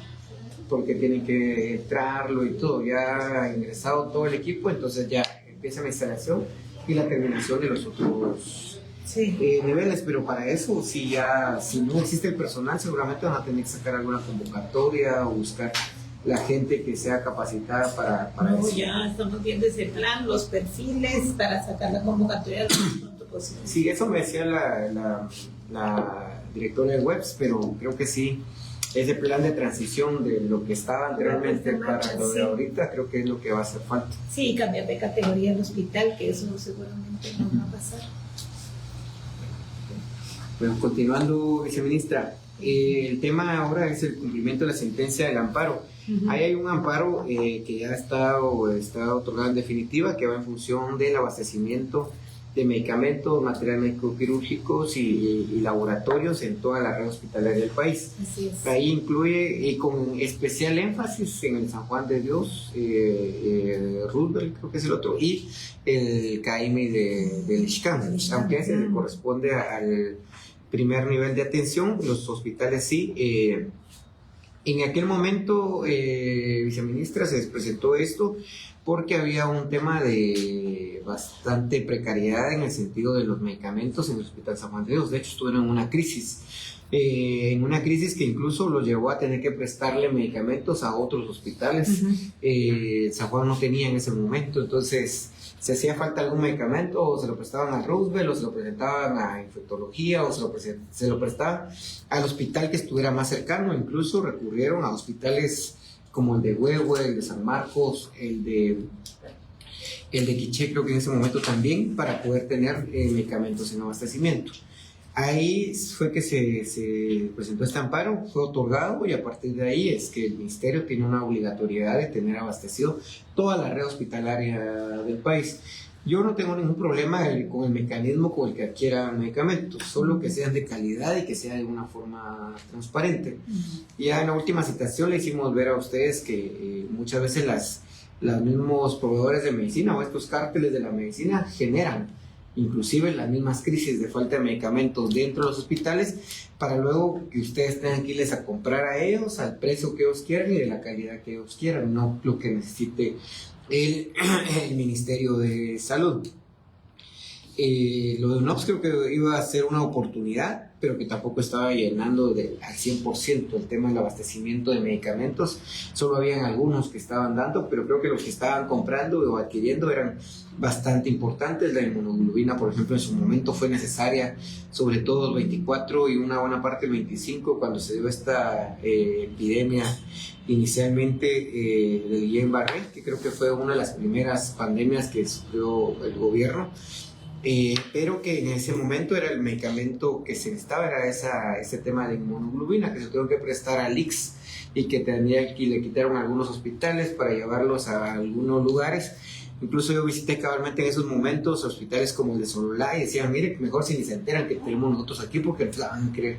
porque tienen que entrarlo y todo. Ya ha ingresado todo el equipo, entonces ya empieza la instalación y la terminación de los otros niveles, pero para eso, si no existe el personal, seguramente van a tener que sacar alguna convocatoria o buscar la gente que sea capacitada para eso. Ya estamos viendo ese plan, los perfiles para sacar la convocatoria lo más pronto posible. Sí, eso me decía la directora de Webs, pero creo que sí, ese plan de transición de lo que estaba anteriormente para lo de ahorita, creo que es lo que va a hacer falta. Sí, cambiar de categoría al hospital, que eso seguramente no va a pasar. Bueno, continuando, viceministra, el tema ahora es el cumplimiento de la sentencia del amparo. Ahí hay un amparo que ya está otorgado en definitiva, que va en función del abastecimiento de medicamentos, material médico-quirúrgicos y laboratorios en toda la red hospitalaria del país. Así es. Ahí incluye, con especial énfasis en el San Juan de Dios, Roosevelt creo que es el otro, y el CAIMI del Ixcán, aunque ese le corresponde al primer nivel de atención, los hospitales sí. En aquel momento, viceministra, se presentó esto porque había un tema de bastante precariedad en el sentido de los medicamentos en el Hospital San Juan de Dios. De hecho, estuvieron en una crisis que incluso los llevó a tener que prestarle medicamentos a otros hospitales. San Juan no tenía en ese momento, entonces si hacía falta algún medicamento, o se lo prestaban al Roosevelt, o se lo presentaban a infectología, o se lo prestaban al hospital que estuviera más cercano. Incluso recurrieron a hospitales como el de Huehue, el de San Marcos, el de Quiché, creo que en ese momento también, para poder tener medicamentos en abastecimiento. Ahí fue que se presentó este amparo, fue otorgado, y a partir de ahí es que el Ministerio tiene una obligatoriedad de tener abastecido toda la red hospitalaria del país. Yo no tengo ningún problema con el mecanismo con el que adquieran medicamentos, solo que sean de calidad y que sea de una forma transparente. Ya en la última citación le hicimos ver a ustedes que muchas veces los mismos proveedores de medicina o estos cárteles de la medicina generan inclusive las mismas crisis de falta de medicamentos dentro de los hospitales, para luego que ustedes tengan que irles a comprar a ellos al precio que ellos quieran y de la calidad que ellos quieran, no lo que necesite el Ministerio de Salud. Lo de UNOPS creo que iba a ser una oportunidad, pero que tampoco estaba llenando al 100% el tema del abastecimiento de medicamentos. Solo habían algunos que estaban dando, pero creo que los que estaban comprando o adquiriendo eran bastante importantes. La inmunoglobina, por ejemplo, en su momento fue necesaria, sobre todo el 24 y una buena parte del 25, cuando se dio esta epidemia inicialmente del Guillain-Barré, que creo que fue una de las primeras pandemias que sufrió el gobierno. Pero que en ese momento era el medicamento que se necesitaba, era ese tema de inmunoglobina, que se tuvo que prestar al IX y que le quitaron algunos hospitales para llevarlos a algunos lugares. Incluso yo visité cabalmente en esos momentos hospitales como el de Sololá y decían, mire, mejor si ni se enteran que tenemos nosotros aquí, porque nos la van a querer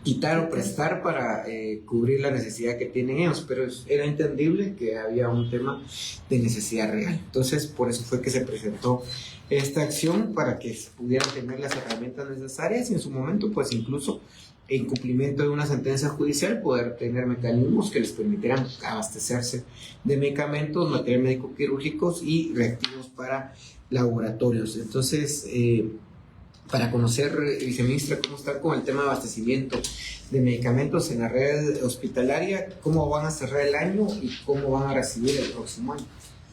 quitar o prestar para cubrir la necesidad que tienen ellos, pero era entendible que había un tema de necesidad real. Entonces, por eso fue que se presentó esta acción, para que pudieran tener las herramientas necesarias y en su momento, pues incluso en cumplimiento de una sentencia judicial, poder tener mecanismos que les permitieran abastecerse de medicamentos, material médico quirúrgicos y reactivos para laboratorios. Entonces, para conocer, viceministra, cómo está con el tema de abastecimiento de medicamentos en la red hospitalaria, cómo van a cerrar el año y cómo van a recibir el próximo año.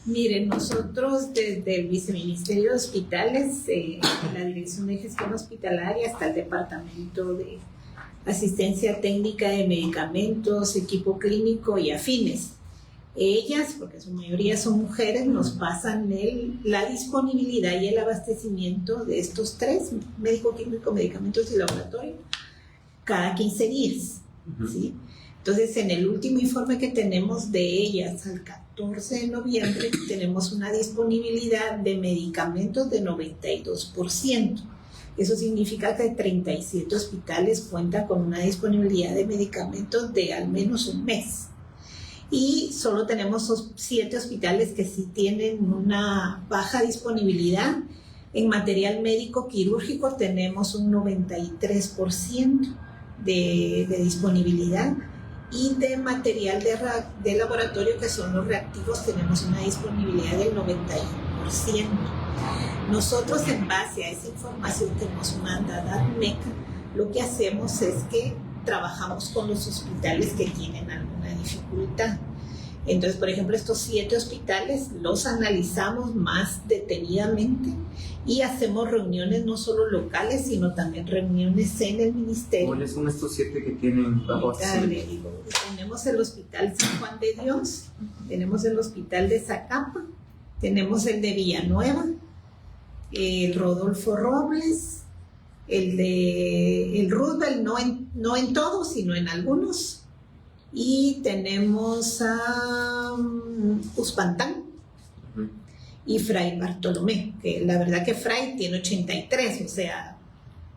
Miren, nosotros desde el Viceministerio de Hospitales, la Dirección de Gestión Hospitalaria, hasta el Departamento de Asistencia Técnica de Medicamentos, Equipo Clínico y afines, ellas, porque su mayoría son mujeres, nos pasan la disponibilidad y el abastecimiento de estos tres, médico, químico, medicamentos y laboratorio, cada 15 días. ¿Sí? Entonces, en el último informe que tenemos de ellas, al 14 de noviembre, tenemos una disponibilidad de medicamentos de 92%. Eso significa que 37 hospitales cuentan con una disponibilidad de medicamentos de al menos un mes. Y solo tenemos 7 hospitales que sí tienen una baja disponibilidad. En material médico quirúrgico tenemos un 93% de disponibilidad, y de material de laboratorio, que son los reactivos, tenemos una disponibilidad del 91%. Nosotros, en base a esa información que nos manda DADMECA, lo que hacemos es que trabajamos con los hospitales que tienen alguna dificultad. Entonces, por ejemplo, estos 7 hospitales los analizamos más detenidamente y hacemos reuniones no solo locales, sino también reuniones en el ministerio. ¿Cuáles son estos 7 que tienen bajo abastecimiento? Tenemos el Hospital San Juan de Dios, tenemos el Hospital de Zacapa, tenemos el de Villanueva, el Rodolfo Robles, el Roosevelt, no en todos, sino en algunos, y tenemos a Uspantán y Fray Bartolomé, que la verdad que Fray tiene 83, o sea,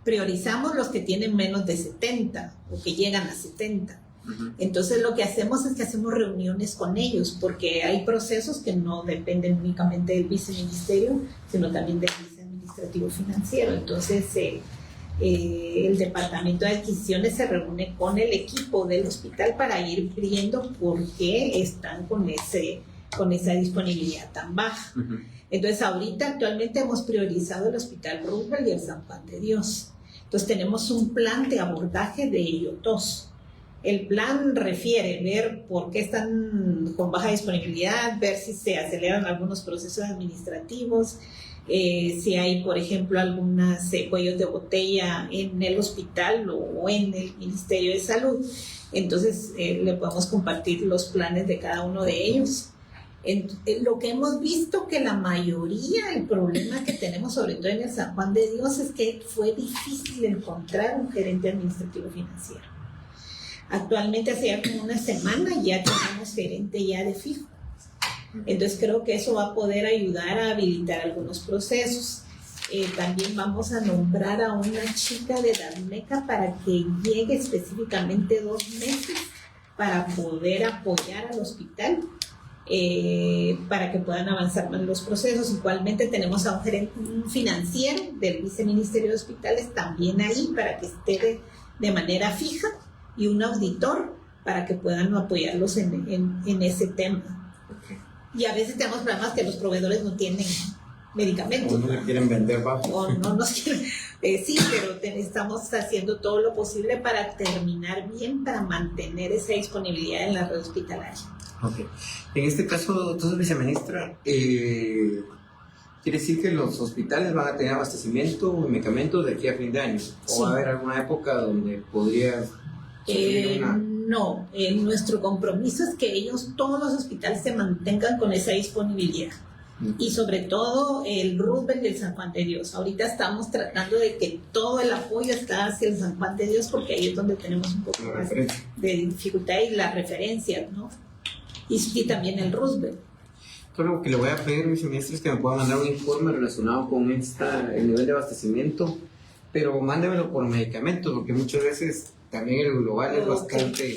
priorizamos los que tienen menos de 70 o que llegan a 70. Entonces lo que hacemos es que hacemos reuniones con ellos, porque hay procesos que no dependen únicamente del viceministerio, sino también del viceadministrativo financiero. Entonces el departamento de adquisiciones se reúne con el equipo del hospital para ir viendo por qué están con esa disponibilidad tan baja. Entonces ahorita actualmente hemos priorizado el Hospital Roosevelt y el San Juan de Dios. Entonces tenemos un plan de abordaje de ellos dos. El plan refiere ver por qué están con baja disponibilidad, ver si se aceleran algunos procesos administrativos, si hay, por ejemplo, algunos cuellos de botella en el hospital o en el Ministerio de Salud. Entonces, le podemos compartir los planes de cada uno de ellos. Lo que hemos visto que la mayoría, el problema que tenemos, sobre todo en el San Juan de Dios, es que fue difícil encontrar un gerente administrativo financiero. Actualmente, hace ya como una semana, ya tenemos gerente ya de fijo. Entonces creo que eso va a poder ayudar a habilitar algunos procesos. También vamos a nombrar a una chica de DADMECA para que llegue específicamente 2 meses para poder apoyar al hospital, para que puedan avanzar más los procesos. Igualmente tenemos a un financiero del Viceministerio de Hospitales también ahí para que esté de manera fija, y un auditor para que puedan apoyarlos en ese tema. Y a veces tenemos problemas que los proveedores no tienen medicamentos. O no le quieren vender bajo. O no nos quieren. Sí, pero estamos haciendo todo lo posible para terminar bien, para mantener esa disponibilidad en la red hospitalaria. Okay. En este caso, entonces, viceministra, ¿quiere decir que los hospitales van a tener abastecimiento de medicamentos de aquí a fin de año? ¿O sí va a haber alguna época donde podría... No, nuestro compromiso es que todos los hospitales se mantengan con esa disponibilidad. Y sobre todo el Roosevelt y el San Juan de Dios. Ahorita estamos tratando de que todo el apoyo está hacia el San Juan de Dios, porque ahí es donde tenemos un poco más de dificultad y las referencias, ¿no? Y también el Roosevelt. Entonces, lo que le voy a pedir, viceministra, es que me pueda mandar un informe relacionado con el nivel de abastecimiento, pero mándemelo por medicamentos, porque muchas veces también el global es bastante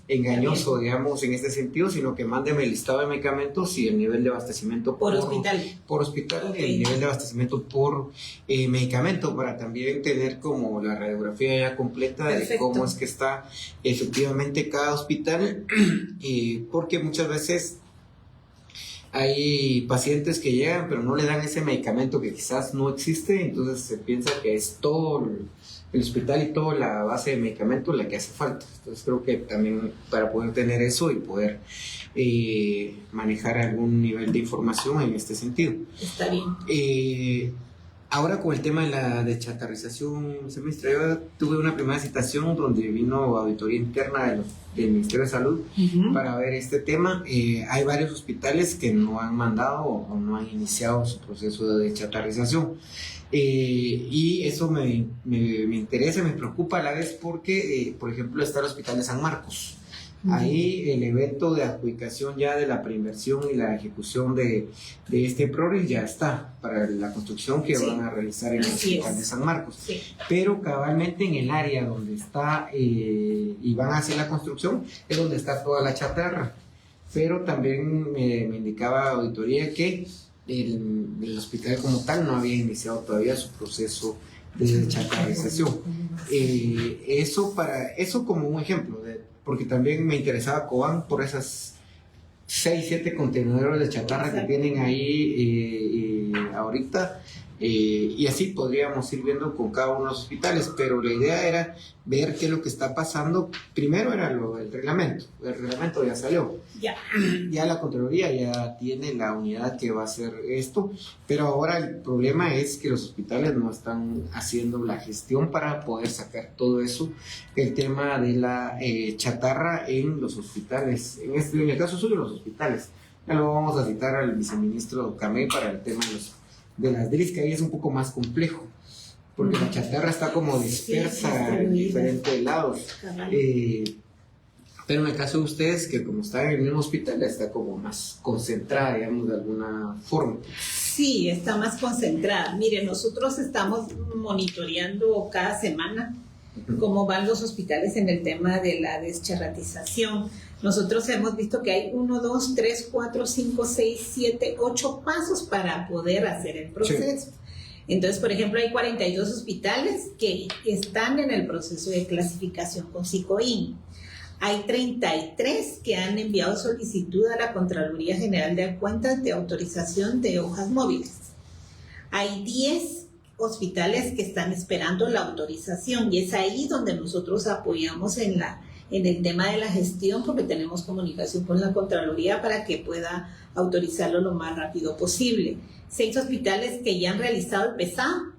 engañoso, digamos, en este sentido, sino que mándeme el listado de medicamentos y el nivel de abastecimiento por hospital y el nivel de abastecimiento por medicamento, para también tener como la radiografía ya completa de cómo es que está efectivamente cada hospital, porque muchas veces hay pacientes que llegan pero no le dan ese medicamento que quizás no existe, entonces se piensa que es todo el hospital y toda la base de medicamentos la que hace falta. Entonces creo que también para poder tener eso y poder manejar algún nivel de información en este sentido. Está bien. Ahora con el tema de la deschatarrización, semestre, yo tuve una primera citación donde vino auditoría interna del Ministerio de Salud para ver este tema. Hay varios hospitales que no han mandado o no han iniciado su proceso de deschatarrización. Y eso me interesa, me preocupa a la vez porque, por ejemplo, está el Hospital de San Marcos. Ahí el evento de adjudicación ya de la preinversión y la ejecución de este PRORIS ya está para la construcción que van a realizar en el Hospital de San Marcos. Pero cabalmente en el área donde está y van a hacer la construcción es donde está toda la chatarra. Pero también me indicaba auditoría que el hospital como tal no había iniciado todavía su proceso de chatarrización. Eso como un ejemplo porque también me interesaba Cobán por esas 6, 7 contenedores de chatarra que tienen ahí ahorita, y así podríamos ir viendo con cada uno de los hospitales, pero la idea era ver qué es lo que está pasando. Primero era el reglamento ya salió, ya la Contraloría ya tiene la unidad que va a hacer esto, pero ahora el problema es que los hospitales no están haciendo la gestión para poder sacar todo eso, el tema de la chatarra en los hospitales, en el caso suyo los hospitales. Ya lo vamos a citar al viceministro Camé para el tema de las DRIs, que ahí es un poco más complejo, porque la chatarra está como dispersa en diferentes lados. Pero en el caso de ustedes, que como están en el mismo hospital, está como más concentrada, digamos, de alguna forma. Sí, está más concentrada. Mire, nosotros estamos monitoreando cada semana cómo van los hospitales en el tema de la descharratización. Nosotros hemos visto que hay 1, 2, 3, 4, 5, 6, 7, 8 pasos para poder hacer el proceso. Sí. Entonces, por ejemplo, hay 42 hospitales que están en el proceso de clasificación con SICOIN. Hay 33 que han enviado solicitud a la Contraloría General de Cuentas de autorización de hojas móviles. Hay 10 hospitales que están esperando la autorización, y es ahí donde nosotros apoyamos en el tema de la gestión, porque tenemos comunicación con la Contraloría para que pueda autorizarlo lo más rápido posible. 6 hospitales que ya han realizado el PESA,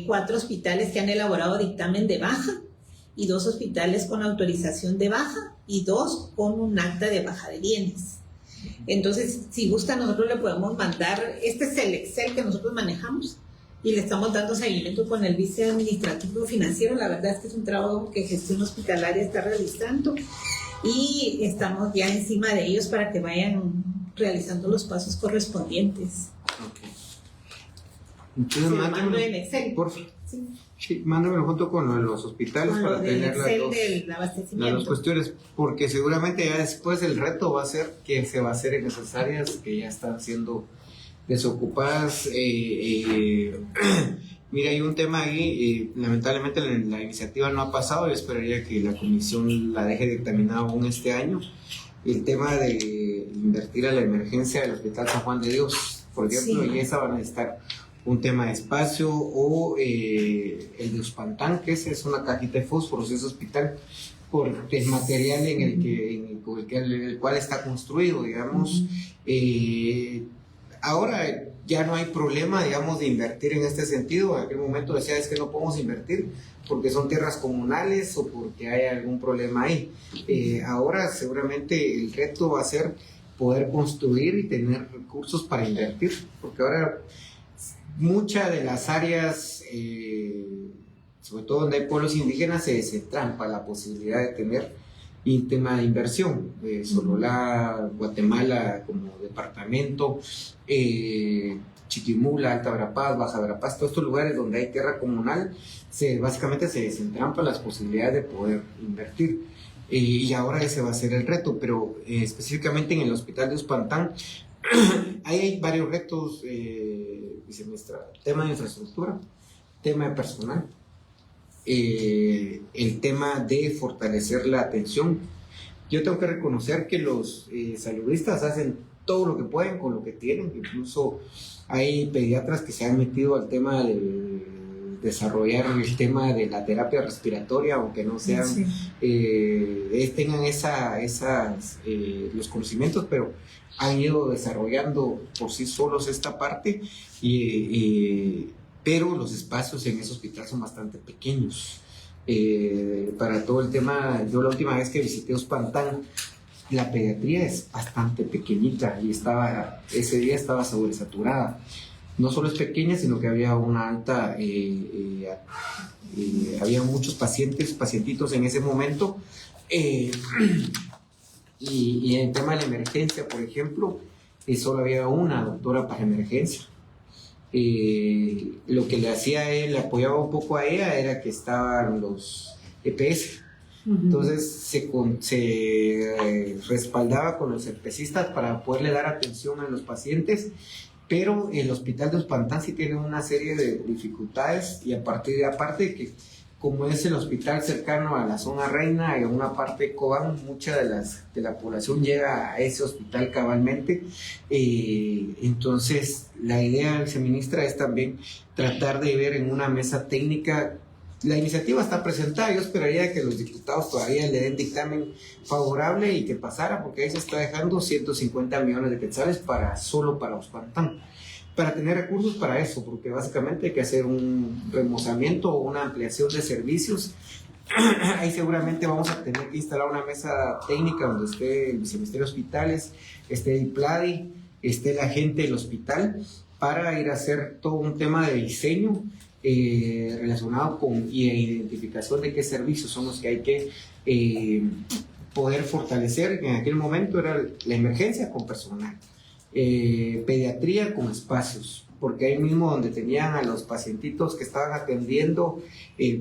4 hospitales que han elaborado dictamen de baja, y 2 hospitales con autorización de baja, y 2 con un acta de baja de bienes. Entonces, si gusta, nosotros le podemos mandar, este es el Excel que nosotros manejamos, y le estamos dando seguimiento con el vice administrativo financiero. La verdad es que es un trabajo que Gestión Hospitalaria está realizando, y estamos ya encima de ellos para que vayan realizando los pasos correspondientes. Okay. Entonces, mándamelo en Excel, por favor. Sí, mándamelo junto con los hospitales para tener las dos cuestiones, porque seguramente ya después el reto va a ser que se va a hacer en esas áreas que ya están siendo desocupadas. Mira, hay un tema ahí, lamentablemente la iniciativa no ha pasado. Yo esperaría que la comisión la deje dictaminada aún este año, el tema de invertir a la emergencia del Hospital San Juan de Dios, por ejemplo, y esa van a necesitar un tema de espacio, o el de Uspantán, que es una cajita de fósforos, ese hospital, por el material en el cual está construido, digamos. Ahora ya no hay problema, digamos, de invertir en este sentido. En aquel momento decía, es que no podemos invertir porque son tierras comunales o porque hay algún problema ahí. Ahora seguramente el reto va a ser poder construir y tener recursos para invertir, porque ahora muchas de las áreas, sobre todo donde hay pueblos indígenas, se trampa la posibilidad de tener un tema de inversión. Sololá, Guatemala como departamento, Chiquimula, Alta Verapaz, Baja Verapaz, todos estos lugares donde hay tierra comunal, básicamente se desentrampan las posibilidades de poder invertir. Y ahora ese va a ser el reto, pero específicamente en el hospital de Uspantán hay varios retos, viceministra: tema de infraestructura, tema de personal, el tema de fortalecer la atención. Yo tengo que reconocer que los saludistas hacen todo lo que pueden con lo que tienen. Incluso hay pediatras que se han metido al tema de desarrollar el tema de la terapia respiratoria, aunque no sean, tengan los conocimientos, pero han ido desarrollando por sí solos esta parte, pero los espacios en ese hospital son bastante pequeños. Para todo el tema, yo la última vez que visité Uspantán, la pediatría es bastante pequeñita y ese día estaba sobresaturada. No solo es pequeña, sino que había una alta, había muchos pacientitos en ese momento. Y en el tema de la emergencia, por ejemplo, solo había una doctora para emergencia. Lo que le hacía él, le apoyaba un poco a ella, era que estaban los EPS. Entonces se respaldaba con los EPSistas para poderle dar atención a los pacientes, pero el hospital de Uspantán sí tiene una serie de dificultades, y aparte de que como es el hospital cercano a la zona Reina y a una parte de Cobán, mucha de la población llega a ese hospital cabalmente. Entonces, la idea, viceministra, es también tratar de ver en una mesa técnica. La iniciativa está presentada, yo esperaría que los diputados todavía le den dictamen favorable y que pasara, porque ahí se está dejando 150 millones de quetzales solo para Ospantán, para tener recursos para eso, porque básicamente hay que hacer un remozamiento o una ampliación de servicios. Ahí seguramente vamos a tener que instalar una mesa técnica donde esté el Viceministerio de Hospitales, esté el PLADI, esté la gente del hospital, para ir a hacer todo un tema de diseño relacionado con y identificación de qué servicios son los que hay que poder fortalecer. En aquel momento era la emergencia con personal, pediatría con espacios, porque ahí mismo donde tenían a los pacientitos que estaban atendiendo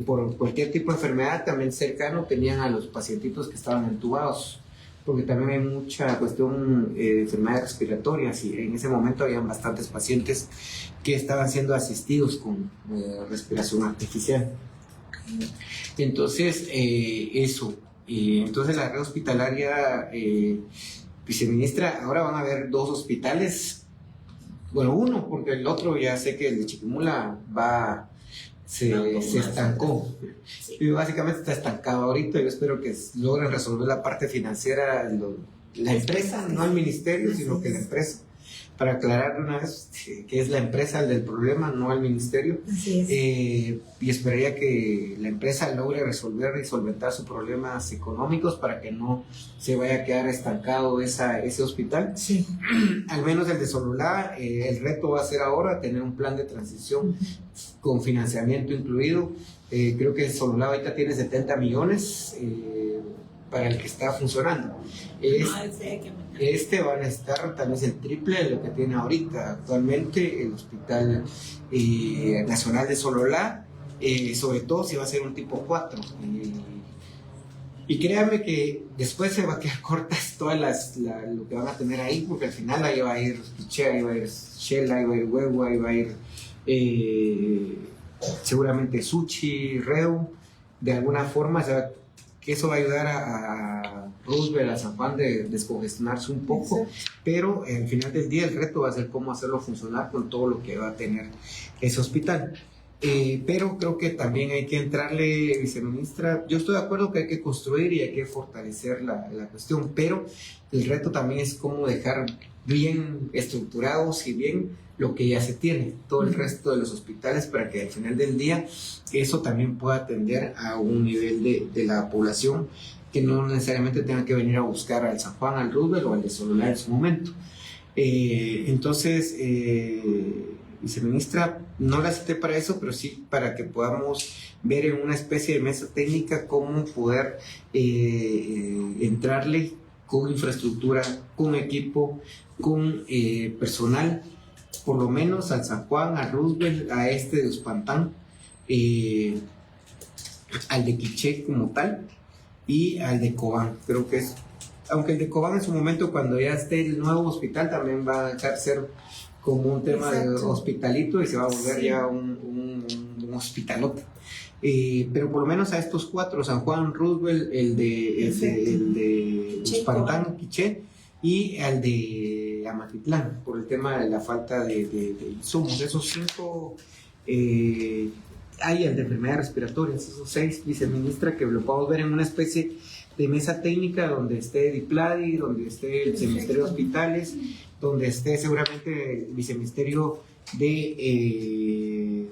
por cualquier tipo de enfermedad, también cercano tenían a los pacientitos que estaban entubados, porque también hay mucha cuestión de enfermedades respiratorias, y en ese momento habían bastantes pacientes que estaban siendo asistidos con respiración artificial. Entonces, eso. Entonces, la red hospitalaria, viceministra, ahora van a haber 2 hospitales, bueno, uno, porque el otro ya sé que el de Chiquimula se estancó. Y básicamente está estancado ahorita. Yo espero que logren resolver la parte financiera, la empresa, no el ministerio, sino que la empresa, para aclarar de una vez que es la empresa el del problema, no el ministerio. Así es. Y esperaría que la empresa logre resolver y solventar sus problemas económicos para que no se vaya a quedar estancado ese hospital. Sí. Al menos el de Sololá, el reto va a ser ahora tener un plan de transición con financiamiento incluido. Creo que Sololá ahorita tiene 70 millones para el que está funcionando. Este va a necesitar tal vez el triple de lo que tiene ahorita actualmente el Hospital Nacional de Sololá, sobre todo si va a ser un tipo 4. Y créanme que después se va a quedar cortas todas lo que van a tener ahí, porque al final ahí va a ir Piché, ahí va a ir Shell, ahí va a ir Huevo, ahí va a ir seguramente Suchi, Reu. De alguna forma que eso va a ayudar a Roosevelt, a San Juan, de descongestionarse un poco, pero al final del día el reto va a ser cómo hacerlo funcionar con todo lo que va a tener ese hospital. Pero creo que también hay que entrarle, viceministra, yo estoy de acuerdo que hay que construir y hay que fortalecer la cuestión, pero el reto también es cómo dejar bien estructurados y bien lo que ya se tiene, todo el resto de los hospitales, para que al final del día eso también pueda atender a un nivel de la población que no necesariamente tenga que venir a buscar al San Juan, al Roosevelt o al de Sololá en su momento. Entonces, viceministra, no la cité para eso, pero sí para que podamos ver en una especie de mesa técnica cómo poder entrarle con infraestructura, con equipo, con personal, por lo menos al San Juan, al Roosevelt, a este de Ospantán, al de Quiché como tal, y al de Cobán. Creo que es, aunque el de Cobán en su momento, cuando ya esté el nuevo hospital, también va a dejar ser como un tema de hospitalito y se va a volver ya un hospitalote. Pero por lo menos a estos 4, San Juan, Roosevelt, el de Ospantán, Quiché, y al de Amatitlán, por el tema de la falta de insumos. Esos 5, hay el de enfermedades respiratorias, esos 6, viceministra, que lo podemos ver en una especie de mesa técnica donde esté DIPLADI, donde esté el Viceministerio de Hospitales, donde esté seguramente el Viceministerio de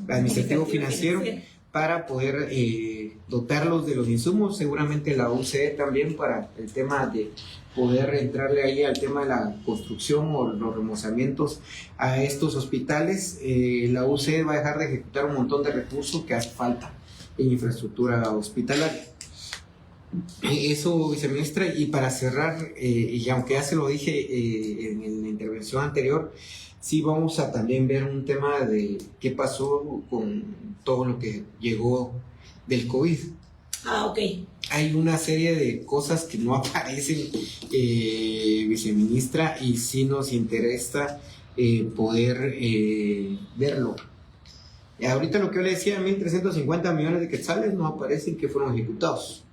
Administrativo Financiero, para poder dotarlos de los insumos, seguramente la UCE también, para el tema de poder entrarle ahí al tema de la construcción o los remozamientos a estos hospitales. La UCE va a dejar de ejecutar un montón de recursos que hace falta en infraestructura hospitalaria. Eso, viceministra, y para cerrar, y aunque ya se lo dije en la intervención anterior, sí vamos a también ver un tema de qué pasó con todo lo que llegó del COVID. Ok. Hay una serie de cosas que no aparecen, viceministra, y sí nos interesa poder verlo. Ahorita lo que yo le decía, 1.350 millones de quetzales no aparecen que fueron ejecutados.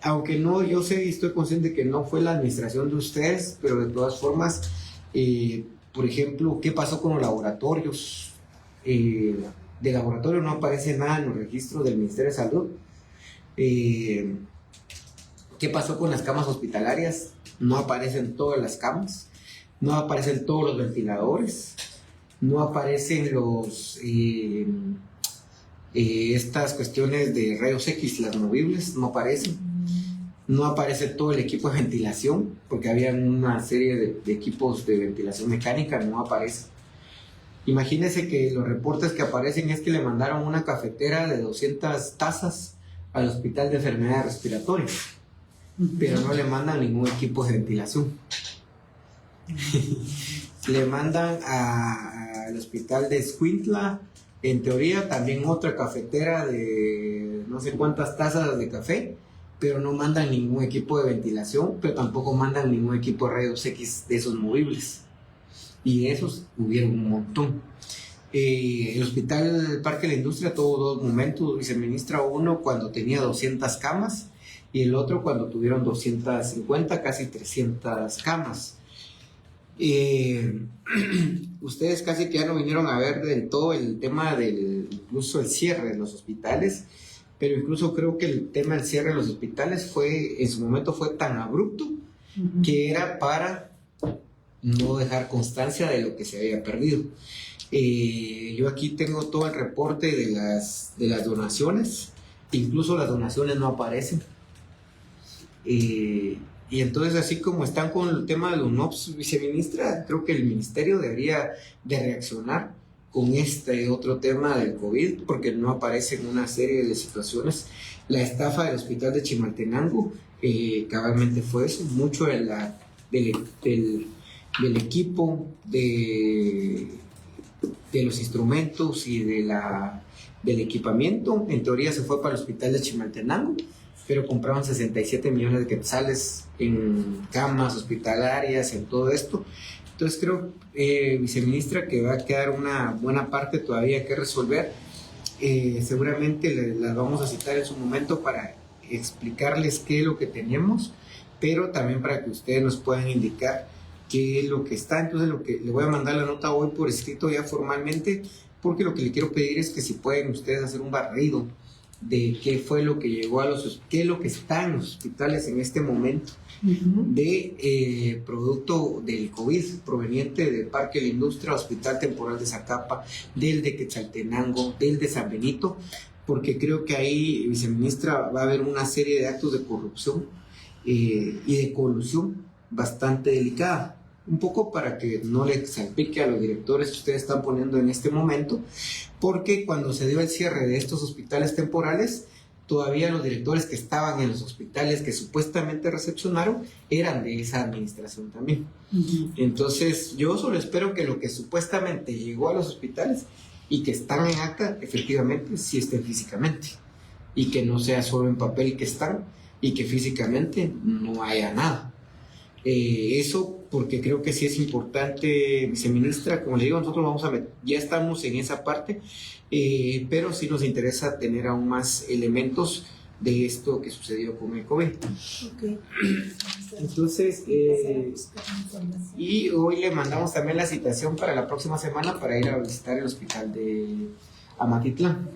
Aunque no, yo sé y estoy consciente que no fue la administración de ustedes, pero de todas formas, por ejemplo, ¿qué pasó con los laboratorios? De laboratorio no aparece nada en los registros del Ministerio de Salud. ¿Qué pasó con las camas hospitalarias? No aparecen todas las camas, no aparecen todos los ventiladores, no aparecen estas cuestiones de rayos X, las movibles, no aparecen. No aparece todo el equipo de ventilación, porque había una serie de equipos de ventilación mecánica, no aparece. Imagínense que los reportes que aparecen es que le mandaron una cafetera de 200 tazas al Hospital de Enfermedades Respiratorias, pero no le mandan ningún equipo de ventilación. Le mandan al Hospital de Escuintla, en teoría, también otra cafetera de no sé cuántas tazas de café, pero no mandan ningún equipo de ventilación, pero tampoco mandan ningún equipo de rayos X de esos movibles. Y de esos hubieron un montón. El Hospital Parque de la Industria tuvo dos momentos, viceministra, uno cuando tenía 200 camas y el otro cuando tuvieron 250, casi 300 camas. Ustedes casi que ya no vinieron a ver del todo el tema incluso el cierre de los hospitales, pero incluso creo que el tema del cierre de los hospitales en su momento fue tan abrupto que era para no dejar constancia de lo que se había perdido. Yo aquí tengo todo el reporte de las donaciones, incluso las donaciones no aparecen. Y entonces, así como están con el tema de los NOPS, viceministra, creo que el ministerio debería de reaccionar con este otro tema del COVID, porque no aparecen una serie de situaciones. La estafa del hospital de Chimaltenango, cabalmente fue eso, mucho del equipo, de los instrumentos y del equipamiento, en teoría se fue para el hospital de Chimaltenango, pero compraron 67 millones de quetzales en camas hospitalarias, en todo esto. Entonces creo, viceministra, que va a quedar una buena parte todavía que resolver. Seguramente las vamos a citar en su momento para explicarles qué es lo que tenemos, pero también para que ustedes nos puedan indicar qué es lo que está. Entonces le voy a mandar la nota hoy por escrito ya formalmente, porque lo que le quiero pedir es que si pueden ustedes hacer un barrido de qué fue lo que llegó qué es lo que está en los hospitales en este momento de producto del COVID proveniente del Parque de la Industria, Hospital Temporal de Zacapa, del de Quetzaltenango, del de San Benito, porque creo que ahí, viceministra, va a haber una serie de actos de corrupción y de colusión bastante delicada. Un poco para que no le salpique a los directores que ustedes están poniendo en este momento, porque cuando se dio el cierre de estos hospitales temporales, todavía los directores que estaban en los hospitales que supuestamente recepcionaron eran de esa administración también. Entonces yo solo espero que lo que supuestamente llegó a los hospitales y que están en acta, efectivamente sí estén físicamente, y que no sea solo en papel que están y que físicamente no haya nada. Eso porque creo que sí es importante, viceministra. Como le digo, nosotros ya estamos en esa parte, pero sí nos interesa tener aún más elementos de esto que sucedió con el COVID. Okay. Entonces, y hoy le mandamos también la citación para la próxima semana para ir a visitar el hospital de Amatitlán.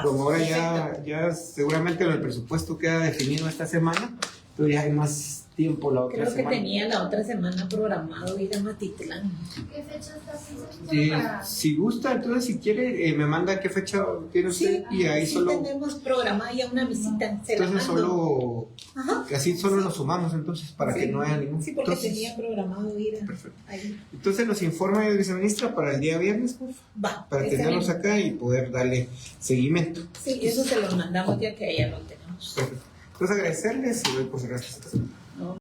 Como ahora ya seguramente el presupuesto queda definido esta semana, pero ya hay más tiempo la otra semana. Creo que tenía la otra semana programado ir a Matitlán. ¿Qué fecha está? Si gusta, entonces si quiere, me manda qué fecha quiere usted, y ahí sí solo tenemos programada ya una visita. Entonces así solo nos sumamos entonces para que no haya ningún. Sí, porque entonces, tenía programado ir perfecto. ahí. Entonces los informes, viceministra, para el día viernes, por favor, Va, para tenerlos acá y poder darle seguimiento. Sí, eso se los mandamos ya que allá lo tenemos. Perfecto. Entonces agradecerles y doy por cerrar esta situación.